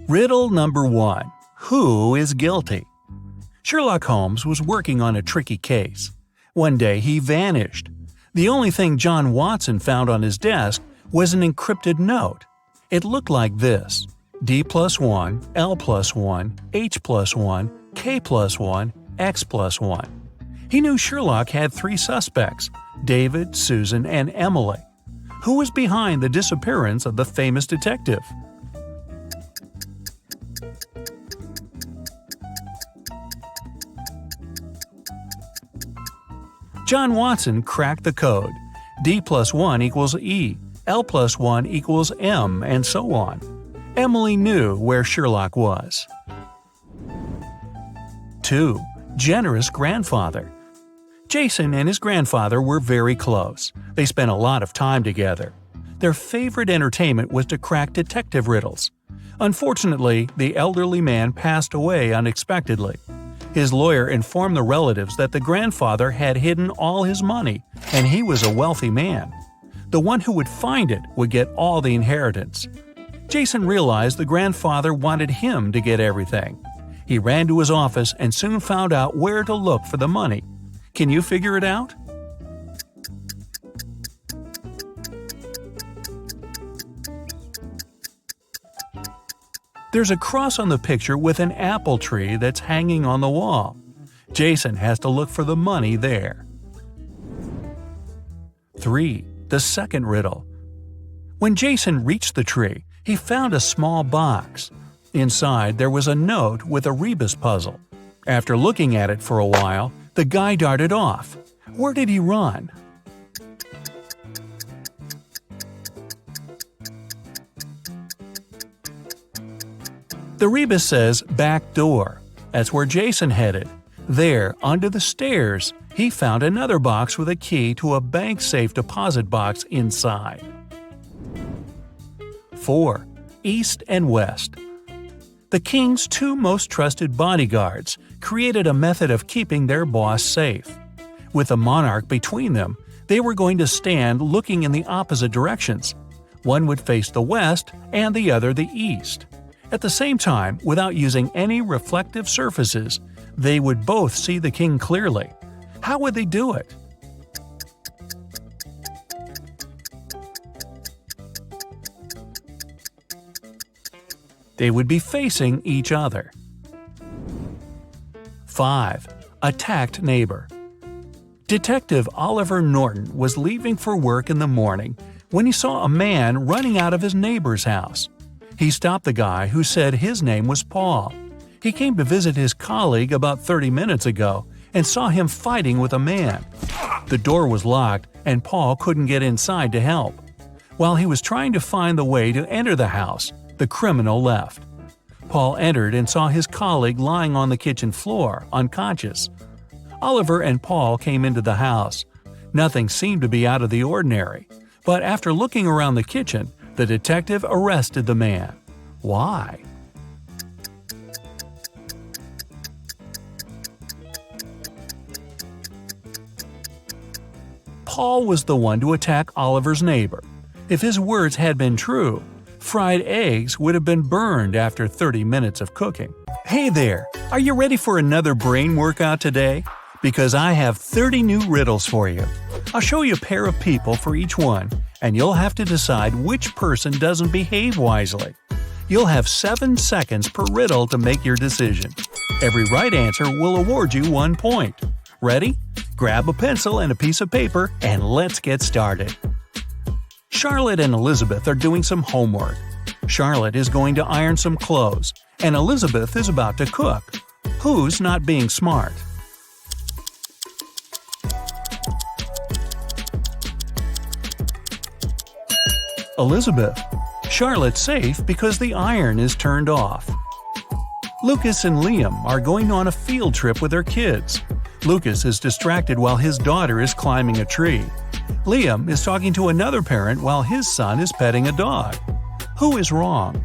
Riddle number 1. Who is guilty? Sherlock Holmes was working on a tricky case. One day he vanished. The only thing John Watson found on his desk was an encrypted note. It looked like this: D plus 1, L plus 1, H plus 1, K plus 1, X plus 1. He knew Sherlock had 3 suspects: David, Susan, and Emily. Who was behind the disappearance of the famous detective? John Watson cracked the code. D plus 1 equals E, L plus 1 equals M, and so on. Emily knew where Sherlock was. 2. Generous grandfather. Jason and his grandfather were very close. They spent a lot of time together. Their favorite entertainment was to crack detective riddles. Unfortunately, the elderly man passed away unexpectedly. His lawyer informed the relatives that the grandfather had hidden all his money, and he was a wealthy man. The one who would find it would get all the inheritance. Jason realized the grandfather wanted him to get everything. He ran to his office and soon found out where to look for the money. Can you figure it out? There's a cross on the picture with an apple tree that's hanging on the wall. Jason has to look for the money there. 3. The second riddle. When Jason reached the tree, he found a small box. Inside there was a note with a Rebus puzzle. After looking at it for a while, the guy darted off. Where did he run? The Rebus says back door. That's where Jason headed. There, under the stairs, he found another box with a key to a bank safe deposit box inside. 4. East and West. The king's 2 most trusted bodyguards created a method of keeping their boss safe. With the monarch between them, they were going to stand looking in the opposite directions. One would face the west and the other the east. At the same time, without using any reflective surfaces, they would both see the king clearly. How would they do it? They would be facing each other. 5. Attacked neighbor. Detective Oliver Norton was leaving for work in the morning when he saw a man running out of his neighbor's house. He stopped the guy, who said his name was Paul. He came to visit his colleague about 30 minutes ago and saw him fighting with a man. The door was locked and Paul couldn't get inside to help. While he was trying to find the way to enter the house, the criminal left. Paul entered and saw his colleague lying on the kitchen floor, unconscious. Oliver and Paul came into the house. Nothing seemed to be out of the ordinary, but after looking around the kitchen, the detective arrested the man. Why? Paul was the one to attack Oliver's neighbor. If his words had been true, fried eggs would have been burned after 30 minutes of cooking. Hey there! Are you ready for another brain workout today? Because I have 30 new riddles for you. I'll show you a pair of people for each one, and you'll have to decide which person doesn't behave wisely. You'll have 7 seconds per riddle to make your decision. Every right answer will award you 1 point. Ready? Grab a pencil and a piece of paper, and let's get started. Charlotte and Elizabeth are doing some homework. Charlotte is going to iron some clothes, and Elizabeth is about to cook. Who's not being smart? Elizabeth. Charlotte's safe because the iron is turned off. Lucas and Liam are going on a field trip with their kids. Lucas is distracted while his daughter is climbing a tree. Liam is talking to another parent while his son is petting a dog. Who is wrong?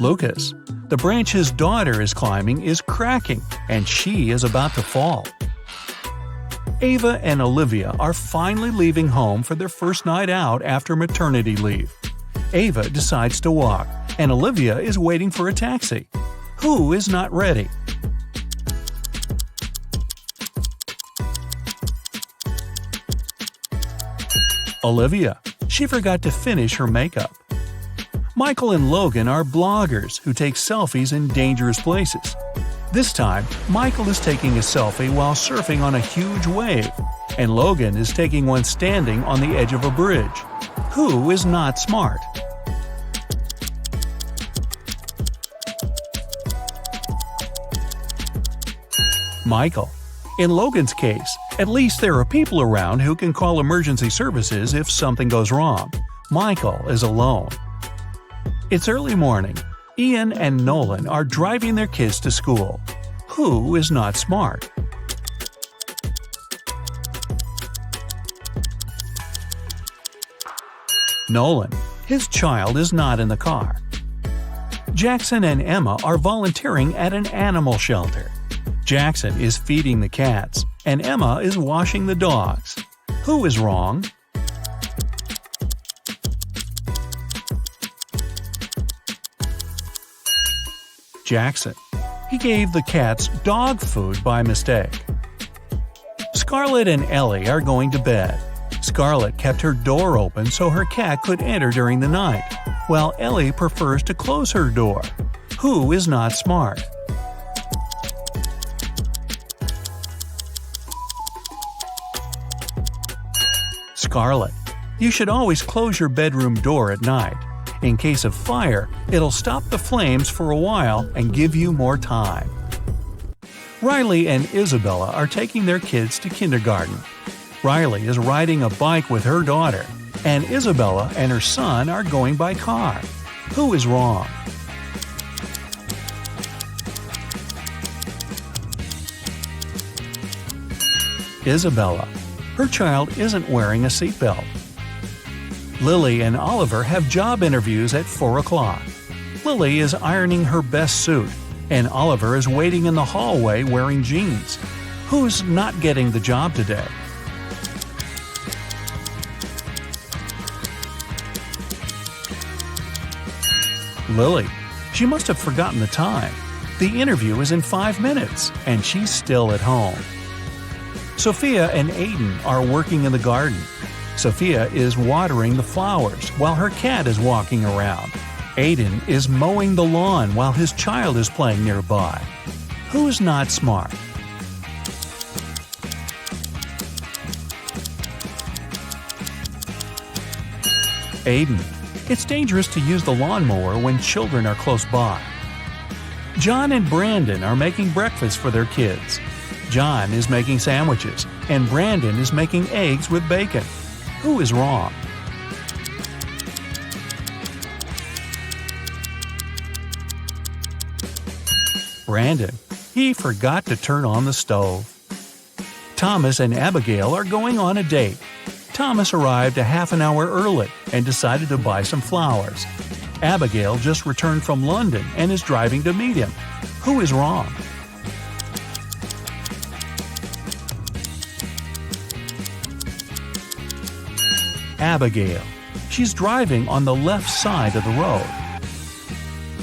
Lucas. The branch his daughter is climbing is cracking, and she is about to fall. Ava and Olivia are finally leaving home for their first night out after maternity leave. Ava decides to walk, and Olivia is waiting for a taxi. Who is not ready? Olivia. She forgot to finish her makeup. Michael and Logan are bloggers who take selfies in dangerous places. This time, Michael is taking a selfie while surfing on a huge wave, and Logan is taking one standing on the edge of a bridge. Who is not smart? Michael. In Logan's case, at least there are people around who can call emergency services if something goes wrong. Michael is alone. It's early morning. Ian and Nolan are driving their kids to school. Who is not smart? Nolan. His child is not in the car. Jackson and Emma are volunteering at an animal shelter. Jackson is feeding the cats, and Emma is washing the dogs. Who is wrong? Jackson. He gave the cats dog food by mistake. Scarlett and Ellie are going to bed. Scarlett kept her door open so her cat could enter during the night, while Ellie prefers to close her door. Who is not smart? Scarlett. You should always close your bedroom door at night. In case of fire, it'll stop the flames for a while and give you more time. Riley and Isabella are taking their kids to kindergarten. Riley is riding a bike with her daughter, and Isabella and her son are going by car. Who is wrong? Isabella. Her child isn't wearing a seatbelt. Lily and Oliver have job interviews at 4 o'clock. Lily is ironing her best suit, and Oliver is waiting in the hallway wearing jeans. Who's not getting the job today? Lily. She must have forgotten the time. The interview is in 5 minutes, and she's still at home. Sophia and Aiden are working in the garden. Sophia is watering the flowers while her cat is walking around. Aiden is mowing the lawn while his child is playing nearby. Who's not smart? Aiden. It's dangerous to use the lawnmower when children are close by. John and Brandon are making breakfast for their kids. John is making sandwiches, and Brandon is making eggs with bacon. Who is wrong? Brandon. He forgot to turn on the stove. Thomas and Abigail are going on a date. Thomas arrived a half an hour early and decided to buy some flowers. Abigail just returned from London and is driving to meet him. Who is wrong? Abigail. She's driving on the left side of the road.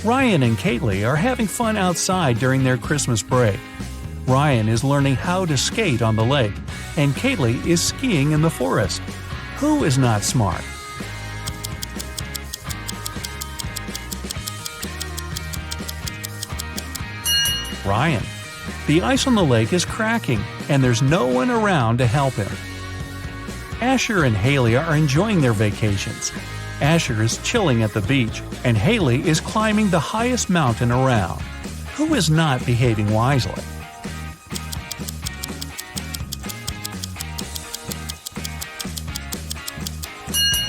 Ryan and Kaylee are having fun outside during their Christmas break. Ryan is learning how to skate on the lake, and Kaylee is skiing in the forest. Who is not smart? Ryan. The ice on the lake is cracking, and there's no one around to help him. Asher and Haley are enjoying their vacations. Asher is chilling at the beach, and Haley is climbing the highest mountain around. Who is not behaving wisely?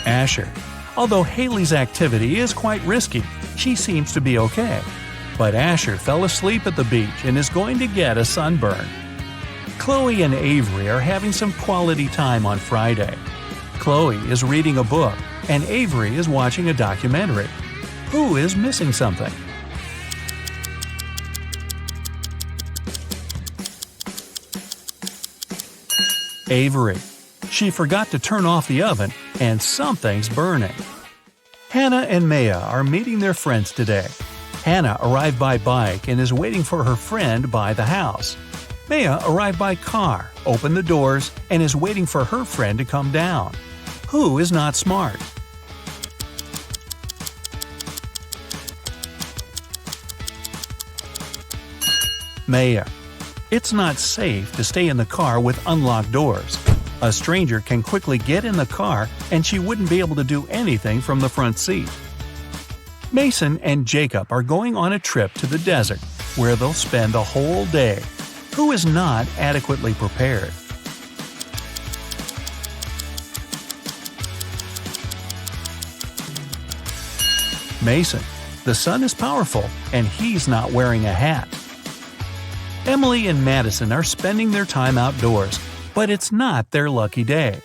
Asher. Although Haley's activity is quite risky, she seems to be okay. But Asher fell asleep at the beach and is going to get a sunburn. Chloe and Avery are having some quality time on Friday. Chloe is reading a book, and Avery is watching a documentary. Who is missing something? Avery. She forgot to turn off the oven and something's burning. Hannah and Maya are meeting their friends today. Hannah arrived by bike and is waiting for her friend by the house. Maya arrived by car, opened the doors, and is waiting for her friend to come down. Who is not smart? Maya. It's not safe to stay in the car with unlocked doors. A stranger can quickly get in the car and she wouldn't be able to do anything from the front seat. Mason and Jacob are going on a trip to the desert, where they'll spend the whole day. Who is not adequately prepared? Mason. The sun is powerful, and he's not wearing a hat. Emily and Madison are spending their time outdoors, but it's not their lucky day.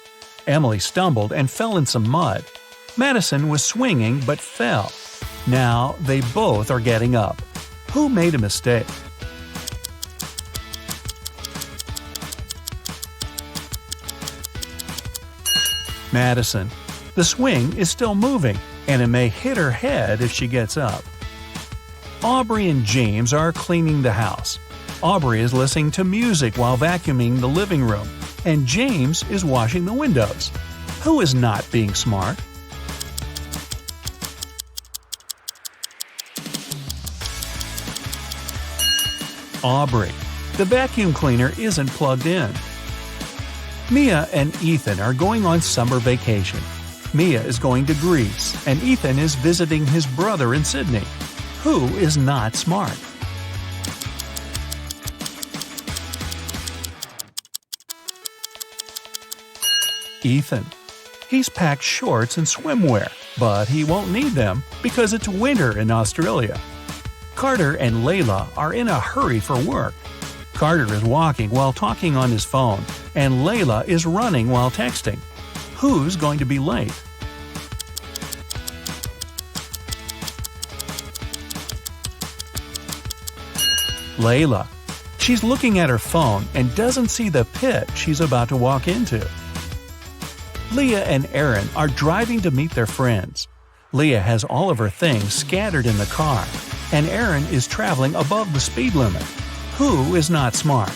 Emily stumbled and fell in some mud. Madison was swinging but fell. Now they both are getting up. Who made a mistake? Madison. The swing is still moving, and it may hit her head if she gets up. Aubrey and James are cleaning the house. Aubrey is listening to music while vacuuming the living room, and James is washing the windows. Who is not being smart? Aubrey. The vacuum cleaner isn't plugged in. Mia and Ethan are going on summer vacation. Mia is going to Greece, and Ethan is visiting his brother in Sydney. Who is not smart? Ethan. He's packed shorts and swimwear, but he won't need them because it's winter in Australia. Carter and Layla are in a hurry for work. Carter is walking while talking on his phone, and Layla is running while texting. Who's going to be late? Layla. She's looking at her phone and doesn't see the pit she's about to walk into. Leah and Aaron are driving to meet their friends. Leah has all of her things scattered in the car, and Aaron is traveling above the speed limit. Who is not smart?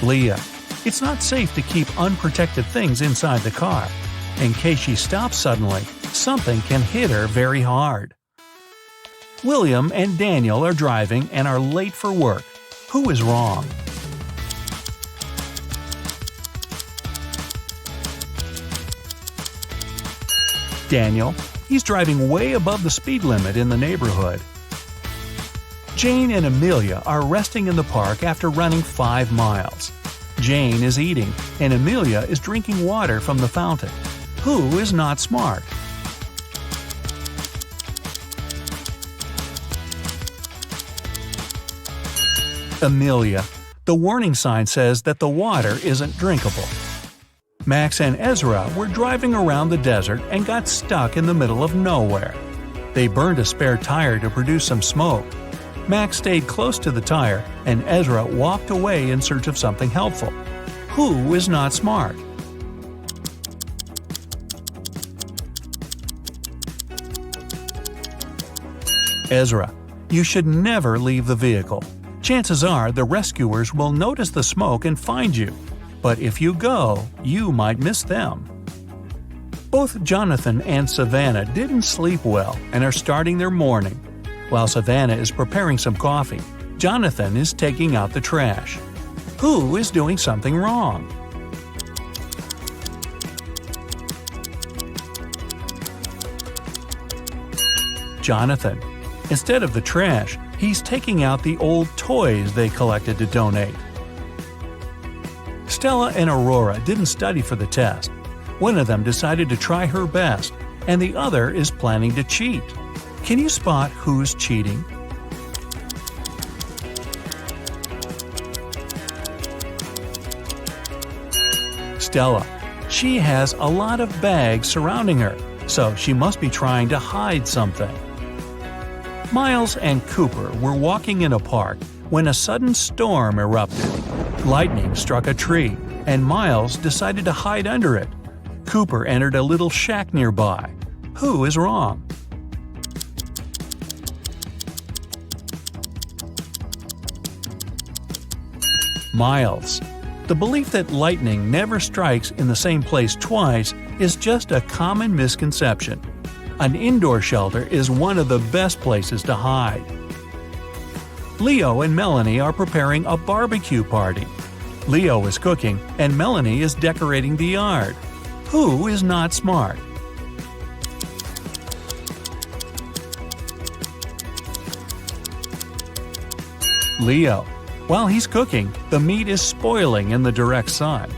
Leah. It's not safe to keep unprotected things inside the car. In case she stops suddenly, something can hit her very hard. William and Daniel are driving and are late for work. Who is wrong? Daniel. He's driving way above the speed limit in the neighborhood. Jane and Amelia are resting in the park after running 5 miles. Jane is eating, and Amelia is drinking water from the fountain. Who is not smart? Amelia. The warning sign says that the water isn't drinkable. Max and Ezra were driving around the desert and got stuck in the middle of nowhere. They burned a spare tire to produce some smoke. Max stayed close to the tire, and Ezra walked away in search of something helpful. Who is not smart? Ezra. You should never leave the vehicle. Chances are the rescuers will notice the smoke and find you. But if you go, you might miss them. Both Jonathan and Savannah didn't sleep well and are starting their morning. While Savannah is preparing some coffee, Jonathan is taking out the trash. Who is doing something wrong? Jonathan. Instead of the trash, he's taking out the old toys they collected to donate. Stella and Aurora didn't study for the test. One of them decided to try her best, and the other is planning to cheat. Can you spot who's cheating? Stella. She has a lot of bags surrounding her, so she must be trying to hide something. Miles and Cooper were walking in a park when a sudden storm erupted. Lightning struck a tree, and Miles decided to hide under it. Cooper entered a little shack nearby. Who is wrong? Miles. The belief that lightning never strikes in the same place twice is just a common misconception. An indoor shelter is one of the best places to hide. Leo and Melanie are preparing a barbecue party. Leo is cooking and Melanie is decorating the yard. Who is not smart? Leo. While he's cooking, the meat is spoiling in the direct sun.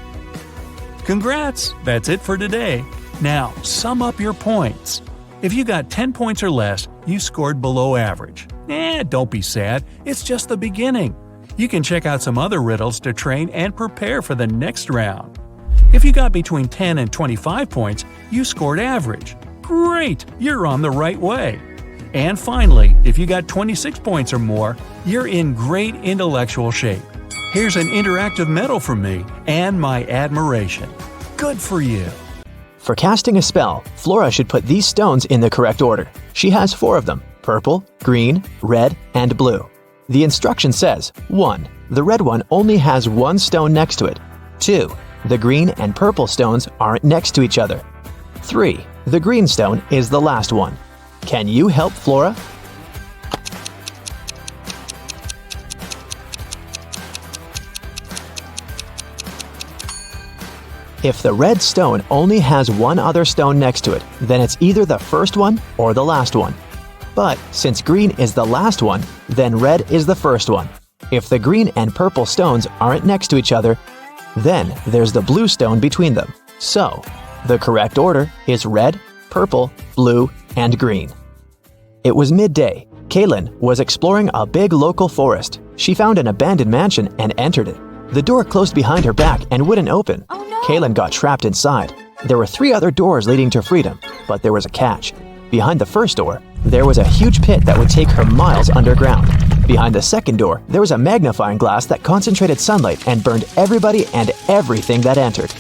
Congrats! That's it for today. Now, sum up your points. If you got 10 points or less, you scored below average. Don't be sad, it's just the beginning. You can check out some other riddles to train and prepare for the next round. If you got between 10 and 25 points, you scored average. Great! You're on the right way. And finally, if you got 26 points or more, you're in great intellectual shape. Here's an interactive medal from me and my admiration. Good for you! For casting a spell, Flora should put these stones in the correct order. She has 4 of them: purple, green, red, and blue. The instruction says: 1. The red one only has 1 stone next to it. 2. The green and purple stones aren't next to each other. 3. The green stone is the last one. Can you help Flora? If the red stone only has 1 other stone next to it, then it's either the first one or the last one. But since green is the last one, then red is the first one. If the green and purple stones aren't next to each other, then there's the blue stone between them. So, the correct order is red, purple, blue, and green. It was midday. Kaylin was exploring a big local forest. She found an abandoned mansion and entered it. The door closed behind her back and wouldn't open. Oh no! Kaylin got trapped inside. There were 3 other doors leading to freedom, but there was a catch. Behind the first door, there was a huge pit that would take her miles underground. Behind the second door, there was a magnifying glass that concentrated sunlight and burned everybody and everything that entered.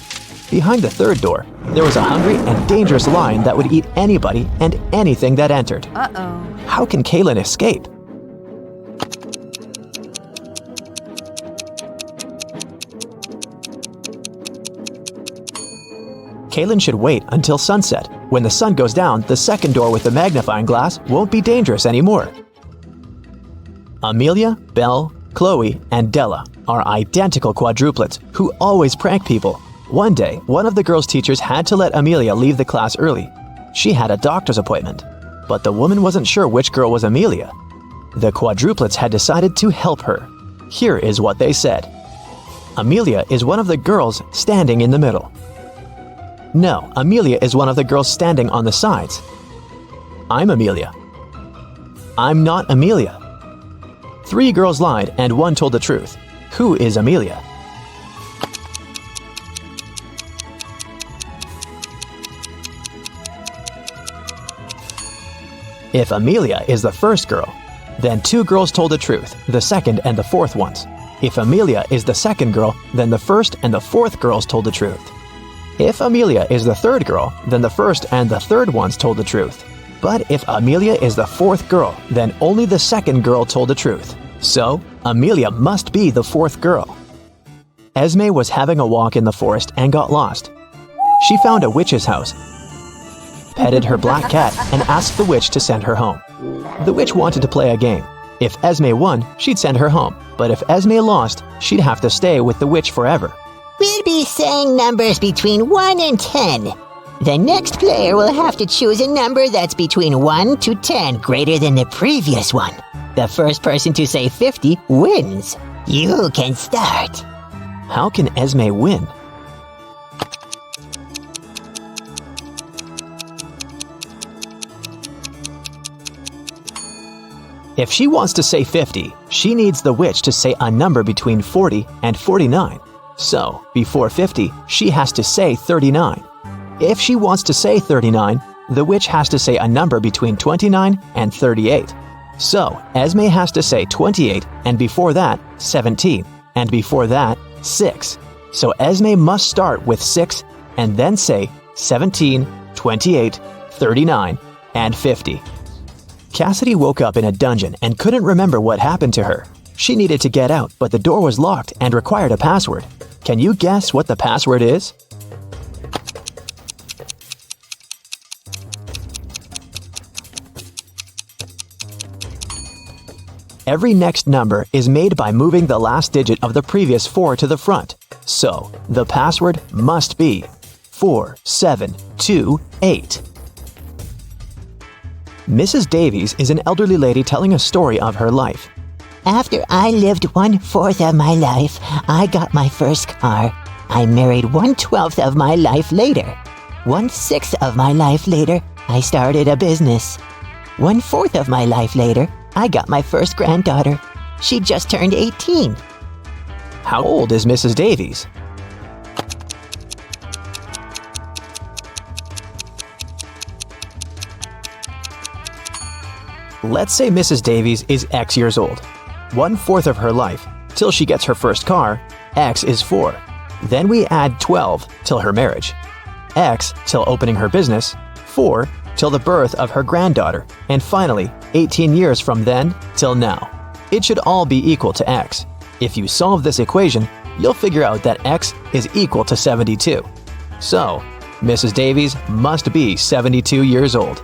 Behind the third door, there was a hungry and dangerous lion that would eat anybody and anything that entered. Uh-oh. How can Kaylin escape? Kaylin should wait until sunset. When the sun goes down, the second door with the magnifying glass won't be dangerous anymore. Amelia, Belle, Chloe, and Della are identical quadruplets who always prank people. One day, one of the girls' teachers had to let Amelia leave the class early. She had a doctor's appointment, but the woman wasn't sure which girl was Amelia. The quadruplets had decided to help her. Here is what they said. Amelia is one of the girls standing in the middle. No, Amelia is one of the girls standing on the sides. I'm Amelia. I'm not Amelia. 3 girls lied and 1 told the truth. Who is Amelia? If Amelia is the first girl, then 2 girls told the truth, the second and the fourth ones. If Amelia is the second girl, then the first and the fourth girls told the truth. If Amelia is the third girl, then the first and the third ones told the truth. But if Amelia is the fourth girl, then only the second girl told the truth. So, Amelia must be the fourth girl. Esme was having a walk in the forest and got lost. She found a witch's house, petted her black cat, and asked the witch to send her home. The witch wanted to play a game. If Esme won, she'd send her home. But if Esme lost, she'd have to stay with the witch forever. We'll be saying numbers between 1 and 10. The next player will have to choose a number that's between 1 to 10, greater than the previous one. The first person to say 50 wins. You can start. How can Esme win? If she wants to say 50, she needs the witch to say a number between 40 and 49. So, before 50, she has to say 39. If she wants to say 39, the witch has to say a number between 29 and 38. So, Esme has to say 28, and before that, 17, and before that, 6. So Esme must start with 6 and then say 17, 28, 39, and 50. Cassidy woke up in a dungeon and couldn't remember what happened to her. She needed to get out, but the door was locked and required a password. Can you guess what the password is? Every next number is made by moving the last digit of the previous 4 to the front. So, the password must be 4728. Mrs. Davies is an elderly lady telling a story of her life. After I lived 1/4 of my life, I got my first car. I married 1/12 of my life later. 1/6 of my life later, I started a business. 1/4 of my life later, I got my first granddaughter. She just turned 18. How old is Mrs. Davies? Let's say Mrs. Davies is X years old. 1/4 of her life, till she gets her first car, X is 4. Then we add 12 till her marriage. X till opening her business, 4 till the birth of her granddaughter, and finally, 18 years from then till now. It should all be equal to X. If you solve this equation, you'll figure out that X is equal to 72. So, Mrs. Davies must be 72 years old.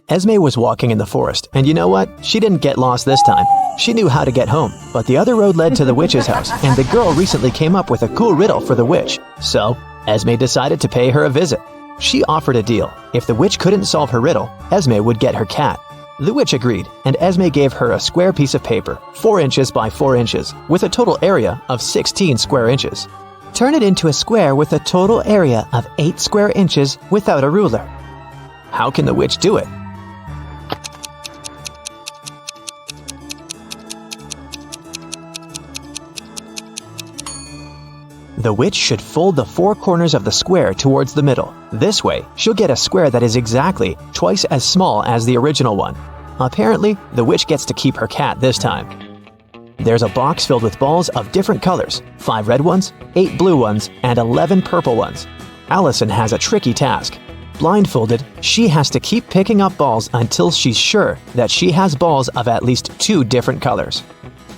Esme was walking in the forest, and you know what? She didn't get lost this time. She knew how to get home, but the other road led to the witch's house, and the girl recently came up with a cool riddle for the witch. So, Esme decided to pay her a visit. She offered a deal. If the witch couldn't solve her riddle, Esme would get her cat. The witch agreed, and Esme gave her a square piece of paper, 4 inches by 4 inches, with a total area of 16 square inches. Turn it into a square with a total area of 8 square inches without a ruler. How can the witch do it? The witch should fold the 4 corners of the square towards the middle. This way, she'll get a square that is exactly twice as small as the original one. Apparently, the witch gets to keep her cat this time. There's a box filled with balls of different colors, 5 red ones, 8 blue ones, and 11 purple ones. Allison has a tricky task. Blindfolded, she has to keep picking up balls until she's sure that she has balls of at least 2 different colors.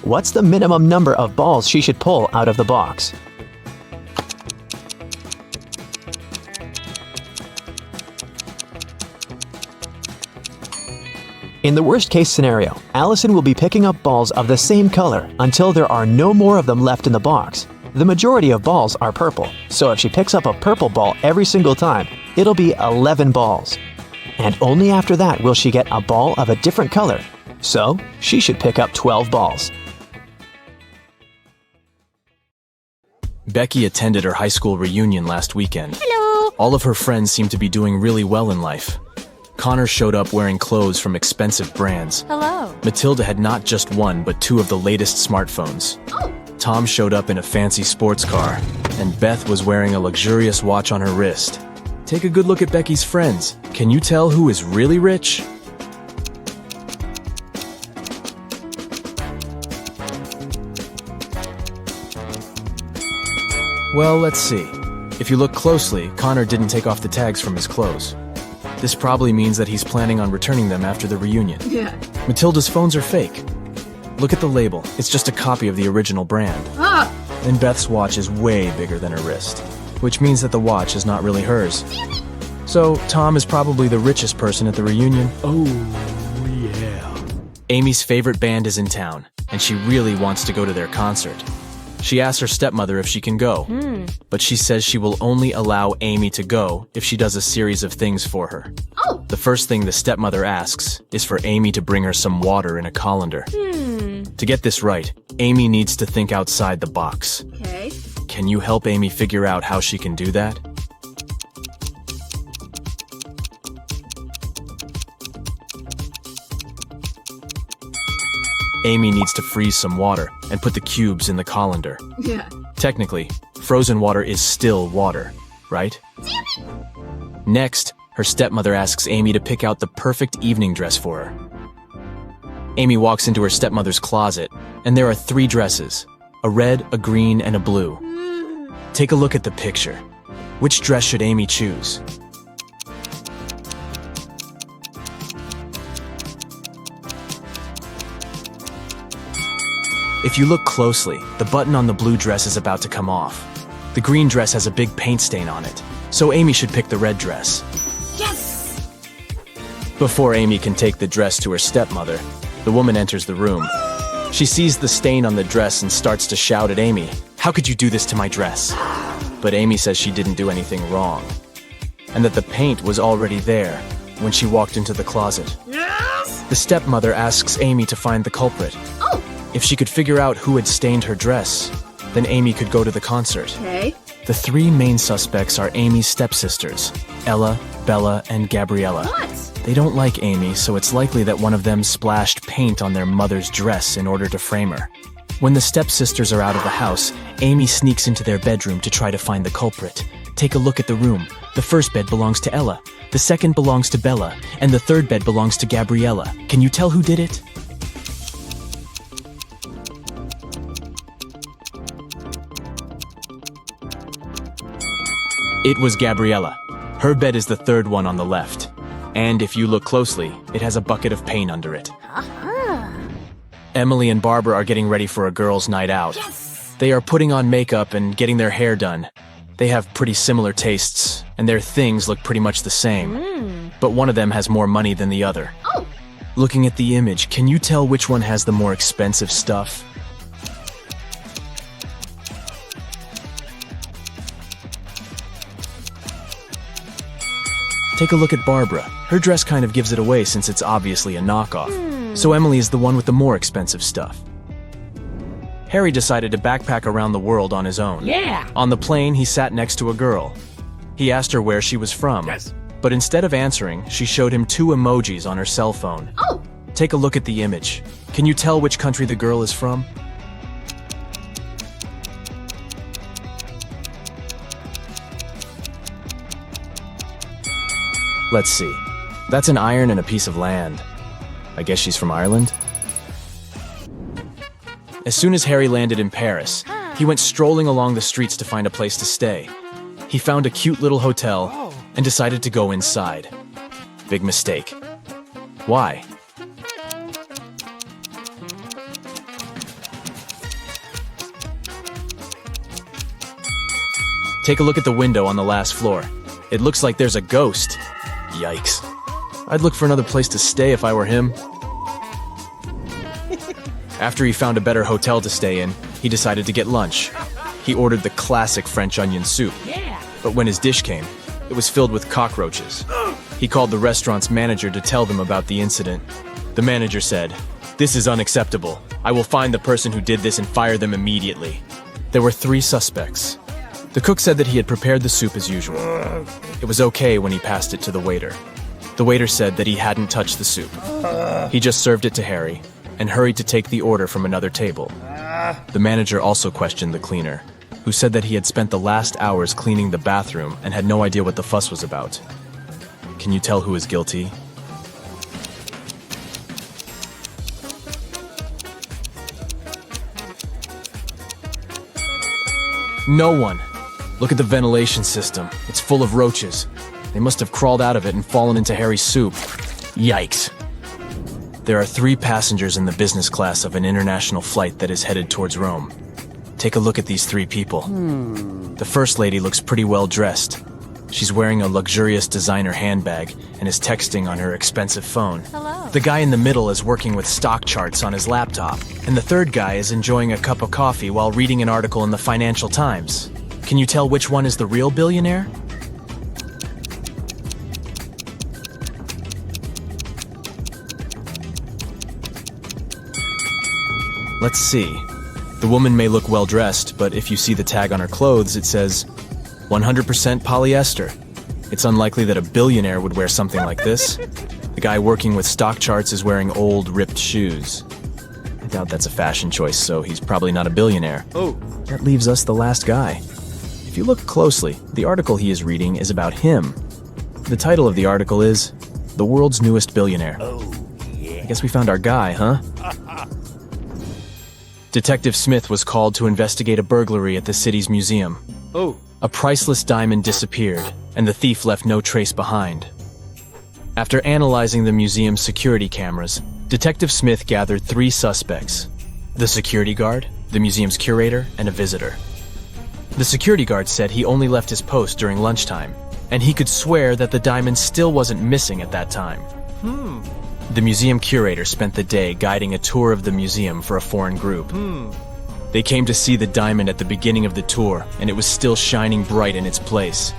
What's the minimum number of balls she should pull out of the box? In the worst-case scenario, Allison will be picking up balls of the same color until there are no more of them left in the box. The majority of balls are purple, so if she picks up a purple ball every single time, it'll be 11 balls. And only after that will she get a ball of a different color. So, she should pick up 12 balls. Becky attended her high school reunion last weekend. Hello! All of her friends seem to be doing really well in life. Connor showed up wearing clothes from expensive brands. Hello. Matilda had not just one, but 2 of the latest smartphones. Oh. Tom showed up in a fancy sports car, and Beth was wearing a luxurious watch on her wrist. Take a good look at Becky's friends. Can you tell who is really rich? Well, let's see. If you look closely, Connor didn't take off the tags from his clothes. This probably means that he's planning on returning them after the reunion. Yeah. Matilda's phones are fake. Look at the label. It's just a copy of the original brand. Ah! And Beth's watch is way bigger than her wrist, which means that the watch is not really hers. So, Tom is probably the richest person at the reunion. Oh, yeah. Amy's favorite band is in town, and she really wants to go to their concert. She asks her stepmother if she can go, but she says she will only allow Amy to go if she does a series of things for her. Oh! The first thing the stepmother asks is for Amy to bring her some water in a colander. To get this right, Amy needs to think outside the box. Okay. Can you help Amy figure out how she can do that? Amy needs to freeze some water and put the cubes in the colander. Yeah. Technically, frozen water is still water, right? Next, her stepmother asks Amy to pick out the perfect evening dress for her. Amy walks into her stepmother's closet, and there are 3 dresses, a red, a green, and a blue. Take a look at the picture. Which dress should Amy choose? If you look closely, the button on the blue dress is about to come off. The green dress has a big paint stain on it, so Amy should pick the red dress. Yes! Before Amy can take the dress to her stepmother, the woman enters the room. She sees the stain on the dress and starts to shout at Amy, "How could you do this to my dress?" But Amy says she didn't do anything wrong, and that the paint was already there when she walked into the closet. Yes! The stepmother asks Amy to find the culprit. Oh, If she could figure out who had stained her dress, then Amy could go to the concert. okay. The 3 main suspects are Amy's stepsisters, Ella, Bella, and Gabriella. What? They don't like Amy, so it's likely that one of them splashed paint on their mother's dress in order to frame her. When the stepsisters are out of the house, Amy sneaks into their bedroom to try to find the culprit. Take a look at the room. The first bed belongs to Ella, the second belongs to Bella, and the third bed belongs to Gabriella. Can you tell who did it? It was Gabriella. Her bed is the third one on the left. And if you look closely, it has a bucket of paint under it. Emily and Barbara are getting ready for a girls' night out. Yes! They are putting on makeup and getting their hair done. They have pretty similar tastes, and their things look pretty much the same. But one of them has more money than the other. Oh, Looking at the image, can you tell which one has the more expensive stuff? Take a look at Barbara. Her dress kind of gives it away since it's obviously a knockoff. So Emily is the one with the more expensive stuff. Harry decided to backpack around the world on his own. yeah! On the plane, he sat next to a girl. He asked her where she was from. Yes. But instead of answering, she showed him 2 emojis on her cell phone. Oh, Take a look at the image. Can you tell which country the girl is from? Let's see. That's an iron and a piece of land. I guess she's from Ireland? As soon as Harry landed in Paris, he went strolling along the streets to find a place to stay. He found a cute little hotel and decided to go inside. Big mistake. Why? Take a look at the window on the last floor. It looks like there's a ghost. Yikes. I'd look for another place to stay if I were him. After he found a better hotel to stay in, he decided to get lunch. He ordered the classic French onion soup. yeah! But when his dish came, it was filled with cockroaches. He called the restaurant's manager to tell them about the incident. The manager said, "This is unacceptable. I will find the person who did this and fire them immediately." There were 3 suspects. The cook said that he had prepared the soup as usual. It was okay when he passed it to the waiter. The waiter said that he hadn't touched the soup. He just served it to Harry and hurried to take the order from another table. The manager also questioned the cleaner, who said that he had spent the last hours cleaning the bathroom and had no idea what the fuss was about. Can you tell who is guilty? No one. Look at the ventilation system. It's full of roaches. They must have crawled out of it and fallen into Harry's soup. Yikes. There are 3 passengers in the business class of an international flight that is headed towards Rome. Take a look at these 3 people. The first lady looks pretty well dressed. She's wearing a luxurious designer handbag and is texting on her expensive phone. Hello. The guy in the middle is working with stock charts on his laptop, and the third guy is enjoying a cup of coffee while reading an article in the Financial Times. Can you tell which one is the real billionaire? Let's see. The woman may look well dressed, but if you see the tag on her clothes, it says 100% polyester. It's unlikely that a billionaire would wear something like this. The guy working with stock charts is wearing old, ripped shoes. I doubt that's a fashion choice, so he's probably not a billionaire. Oh. That leaves us the last guy. If you look closely, the article he is reading is about him. The title of the article is The World's Newest Billionaire. I guess we found our guy, huh? Detective Smith was called to investigate a burglary at the city's museum. Oh. A priceless diamond disappeared, and the thief left no trace behind. After analyzing the museum's security cameras, Detective Smith gathered 3 suspects: the security guard, the museum's curator, and a visitor. The security guard said he only left his post during lunchtime, and he could swear that the diamond still wasn't missing at that time. The museum curator spent the day guiding a tour of the museum for a foreign group. They came to see the diamond at the beginning of the tour, and it was still shining bright in its place.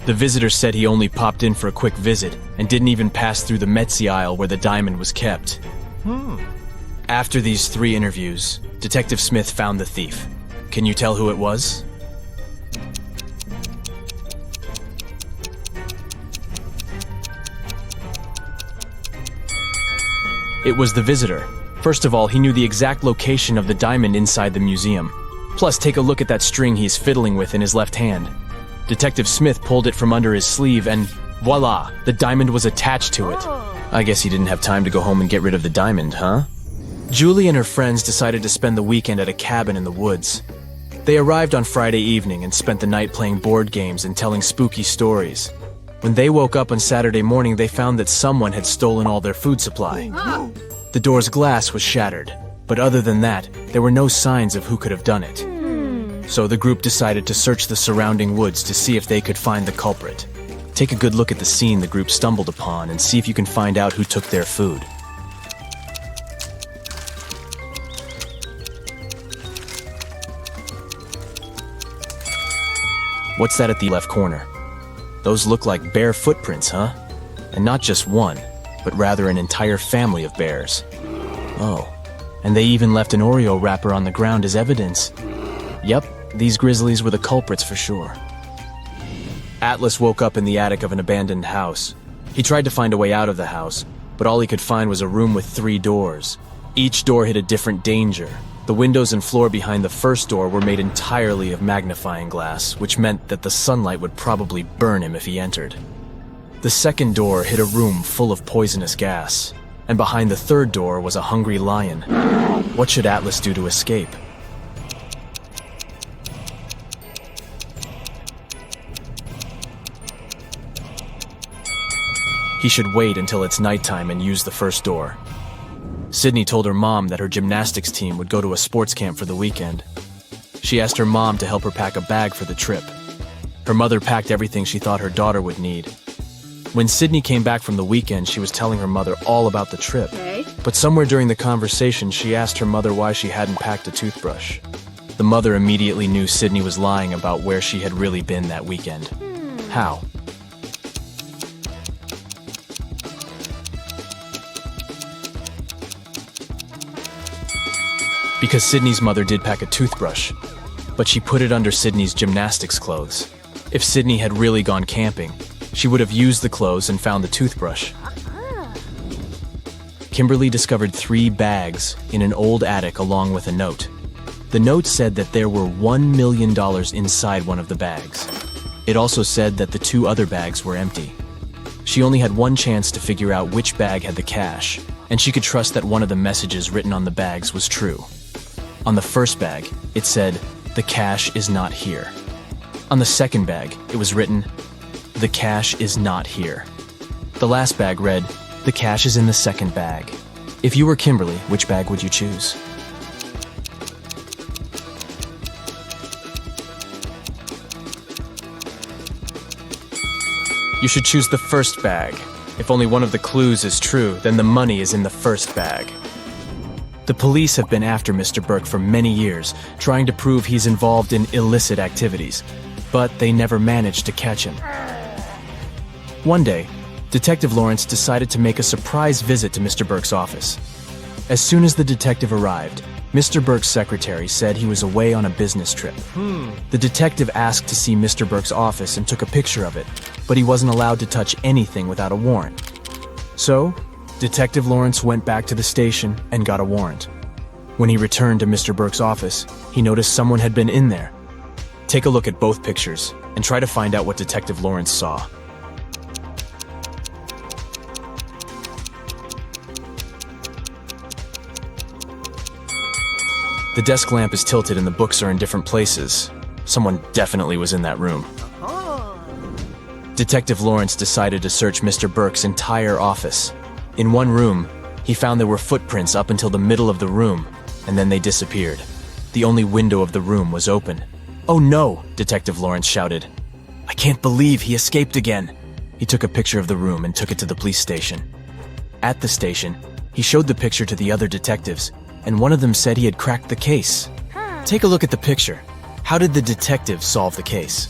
The visitor said he only popped in for a quick visit and didn't even pass through the Metzi aisle where the diamond was kept. After these 3 interviews, Detective Smith found the thief. Can you tell who it was? It was the visitor. First of all, he knew the exact location of the diamond inside the museum. Plus, take a look at that string he's fiddling with in his left hand. Detective Smith pulled it from under his sleeve and voila, the diamond was attached to it. I guess he didn't have time to go home and get rid of the diamond, huh? Julie and her friends decided to spend the weekend at a cabin in the woods. They arrived on Friday evening and spent the night playing board games and telling spooky stories. When they woke up on Saturday morning, they found that someone had stolen all their food supply. The door's glass was shattered, but other than that, there were no signs of who could have done it. So the group decided to search the surrounding woods to see if they could find the culprit. Take a good look at the scene the group stumbled upon and see if you can find out who took their food. What's that at the left corner? Those look like bear footprints, huh? And not just one, but rather an entire family of bears. Oh, and they even left an Oreo wrapper on the ground as evidence. Yep, these grizzlies were the culprits for sure. Atlas woke up in the attic of an abandoned house. He tried to find a way out of the house, but all he could find was a room with 3 doors. Each door hid a different danger. The windows and floor behind the first door were made entirely of magnifying glass, which meant that the sunlight would probably burn him if he entered. The second door hid a room full of poisonous gas, and behind the third door was a hungry lion. What should Atlas do to escape? He should wait until it's nighttime and use the first door. Sydney told her mom that her gymnastics team would go to a sports camp for the weekend. She asked her mom to help her pack a bag for the trip. Her mother packed everything she thought her daughter would need. When Sydney came back from the weekend, she was telling her mother all about the trip. But somewhere during the conversation, she asked her mother why she hadn't packed a toothbrush. The mother immediately knew Sydney was lying about where she had really been that weekend. How? Because Sydney's mother did pack a toothbrush, but she put it under Sydney's gymnastics clothes. If Sydney had really gone camping, she would have used the clothes and found the toothbrush. Kimberly discovered 3 bags in an old attic along with a note. The note said that there were $1 million inside one of the bags. It also said that the 2 other bags were empty. She only had one chance to figure out which bag had the cash, and she could trust that one of the messages written on the bags was true. On the first bag, it said, "The cash is not here." On the second bag, it was written, "The cash is not here." The last bag read, "The cash is in the second bag." If you were Kimberly, which bag would you choose? You should choose the first bag. If only one of the clues is true, then the money is in the first bag. The police have been after Mr. Burke for many years, trying to prove he's involved in illicit activities, but they never managed to catch him. One day, Detective Lawrence decided to make a surprise visit to Mr. Burke's office. As soon as the detective arrived, Mr. Burke's secretary said he was away on a business trip. The detective asked to see Mr. Burke's office and took a picture of it, but he wasn't allowed to touch anything without a warrant. So, Detective Lawrence went back to the station and got a warrant. When he returned to Mr. Burke's office, he noticed someone had been in there. Take a look at both pictures and try to find out what Detective Lawrence saw. The desk lamp is tilted and the books are in different places. Someone definitely was in that room. Detective Lawrence decided to search Mr. Burke's entire office. In one room, he found there were footprints up until the middle of the room, and then they disappeared. The only window of the room was open. "Oh no!" Detective Lawrence shouted. "I can't believe he escaped again." He took a picture of the room and took it to the police station. At the station, he showed the picture to the other detectives, and one of them said he had cracked the case. Take a look at the picture. How did the detective solve the case?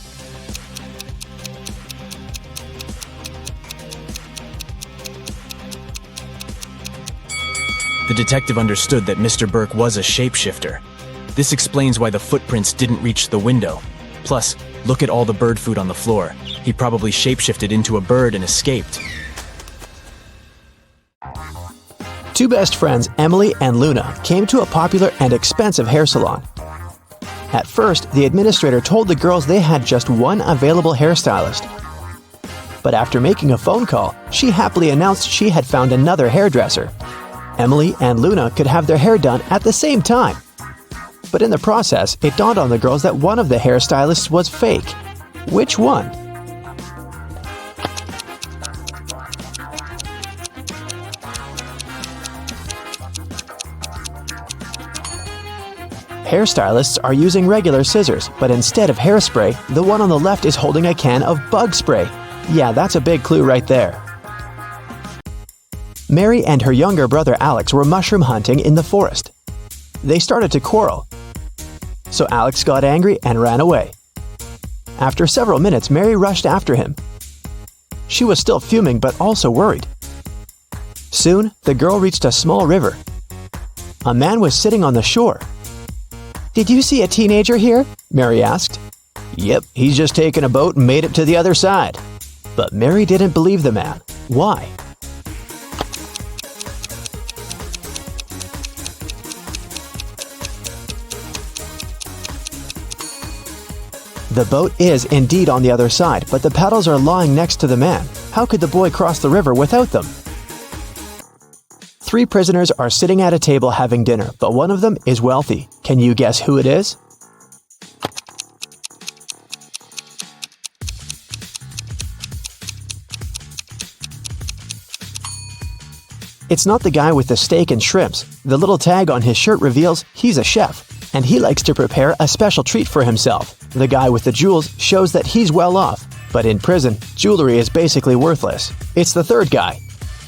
The detective understood that Mr. Burke was a shapeshifter. This explains why the footprints didn't reach the window. Plus, look at all the bird food on the floor. He probably shapeshifted into a bird and escaped. Two best friends, Emily and Luna, came to a popular and expensive hair salon. At first, the administrator told the girls they had just one available hairstylist. But after making a phone call, she happily announced she had found another hairdresser. Emily and Luna could have their hair done at the same time. But in the process, it dawned on the girls that one of the hairstylists was fake. Which one? Hairstylists are using regular scissors, but instead of hairspray, the one on the left is holding a can of bug spray. Yeah, that's a big clue right there. Mary and her younger brother Alex were mushroom hunting in the forest. They started to quarrel, so Alex got angry and ran away. After several minutes, Mary rushed after him. She was still fuming but also worried. Soon, the girl reached a small river. A man was sitting on the shore. "Did you see a teenager here?" Mary asked. "Yep, he's just taken a boat and made it to the other side." But Mary didn't believe the man. Why? The boat is indeed on the other side, but the paddles are lying next to the man. How could the boy cross the river without them? Three prisoners are sitting at a table having dinner, but one of them is wealthy. Can you guess who it is? It's not the guy with the steak and shrimps. The little tag on his shirt reveals he's a chef, and he likes to prepare a special treat for himself. The guy with the jewels shows that he's well off, but in prison, jewelry is basically worthless. It's the third guy.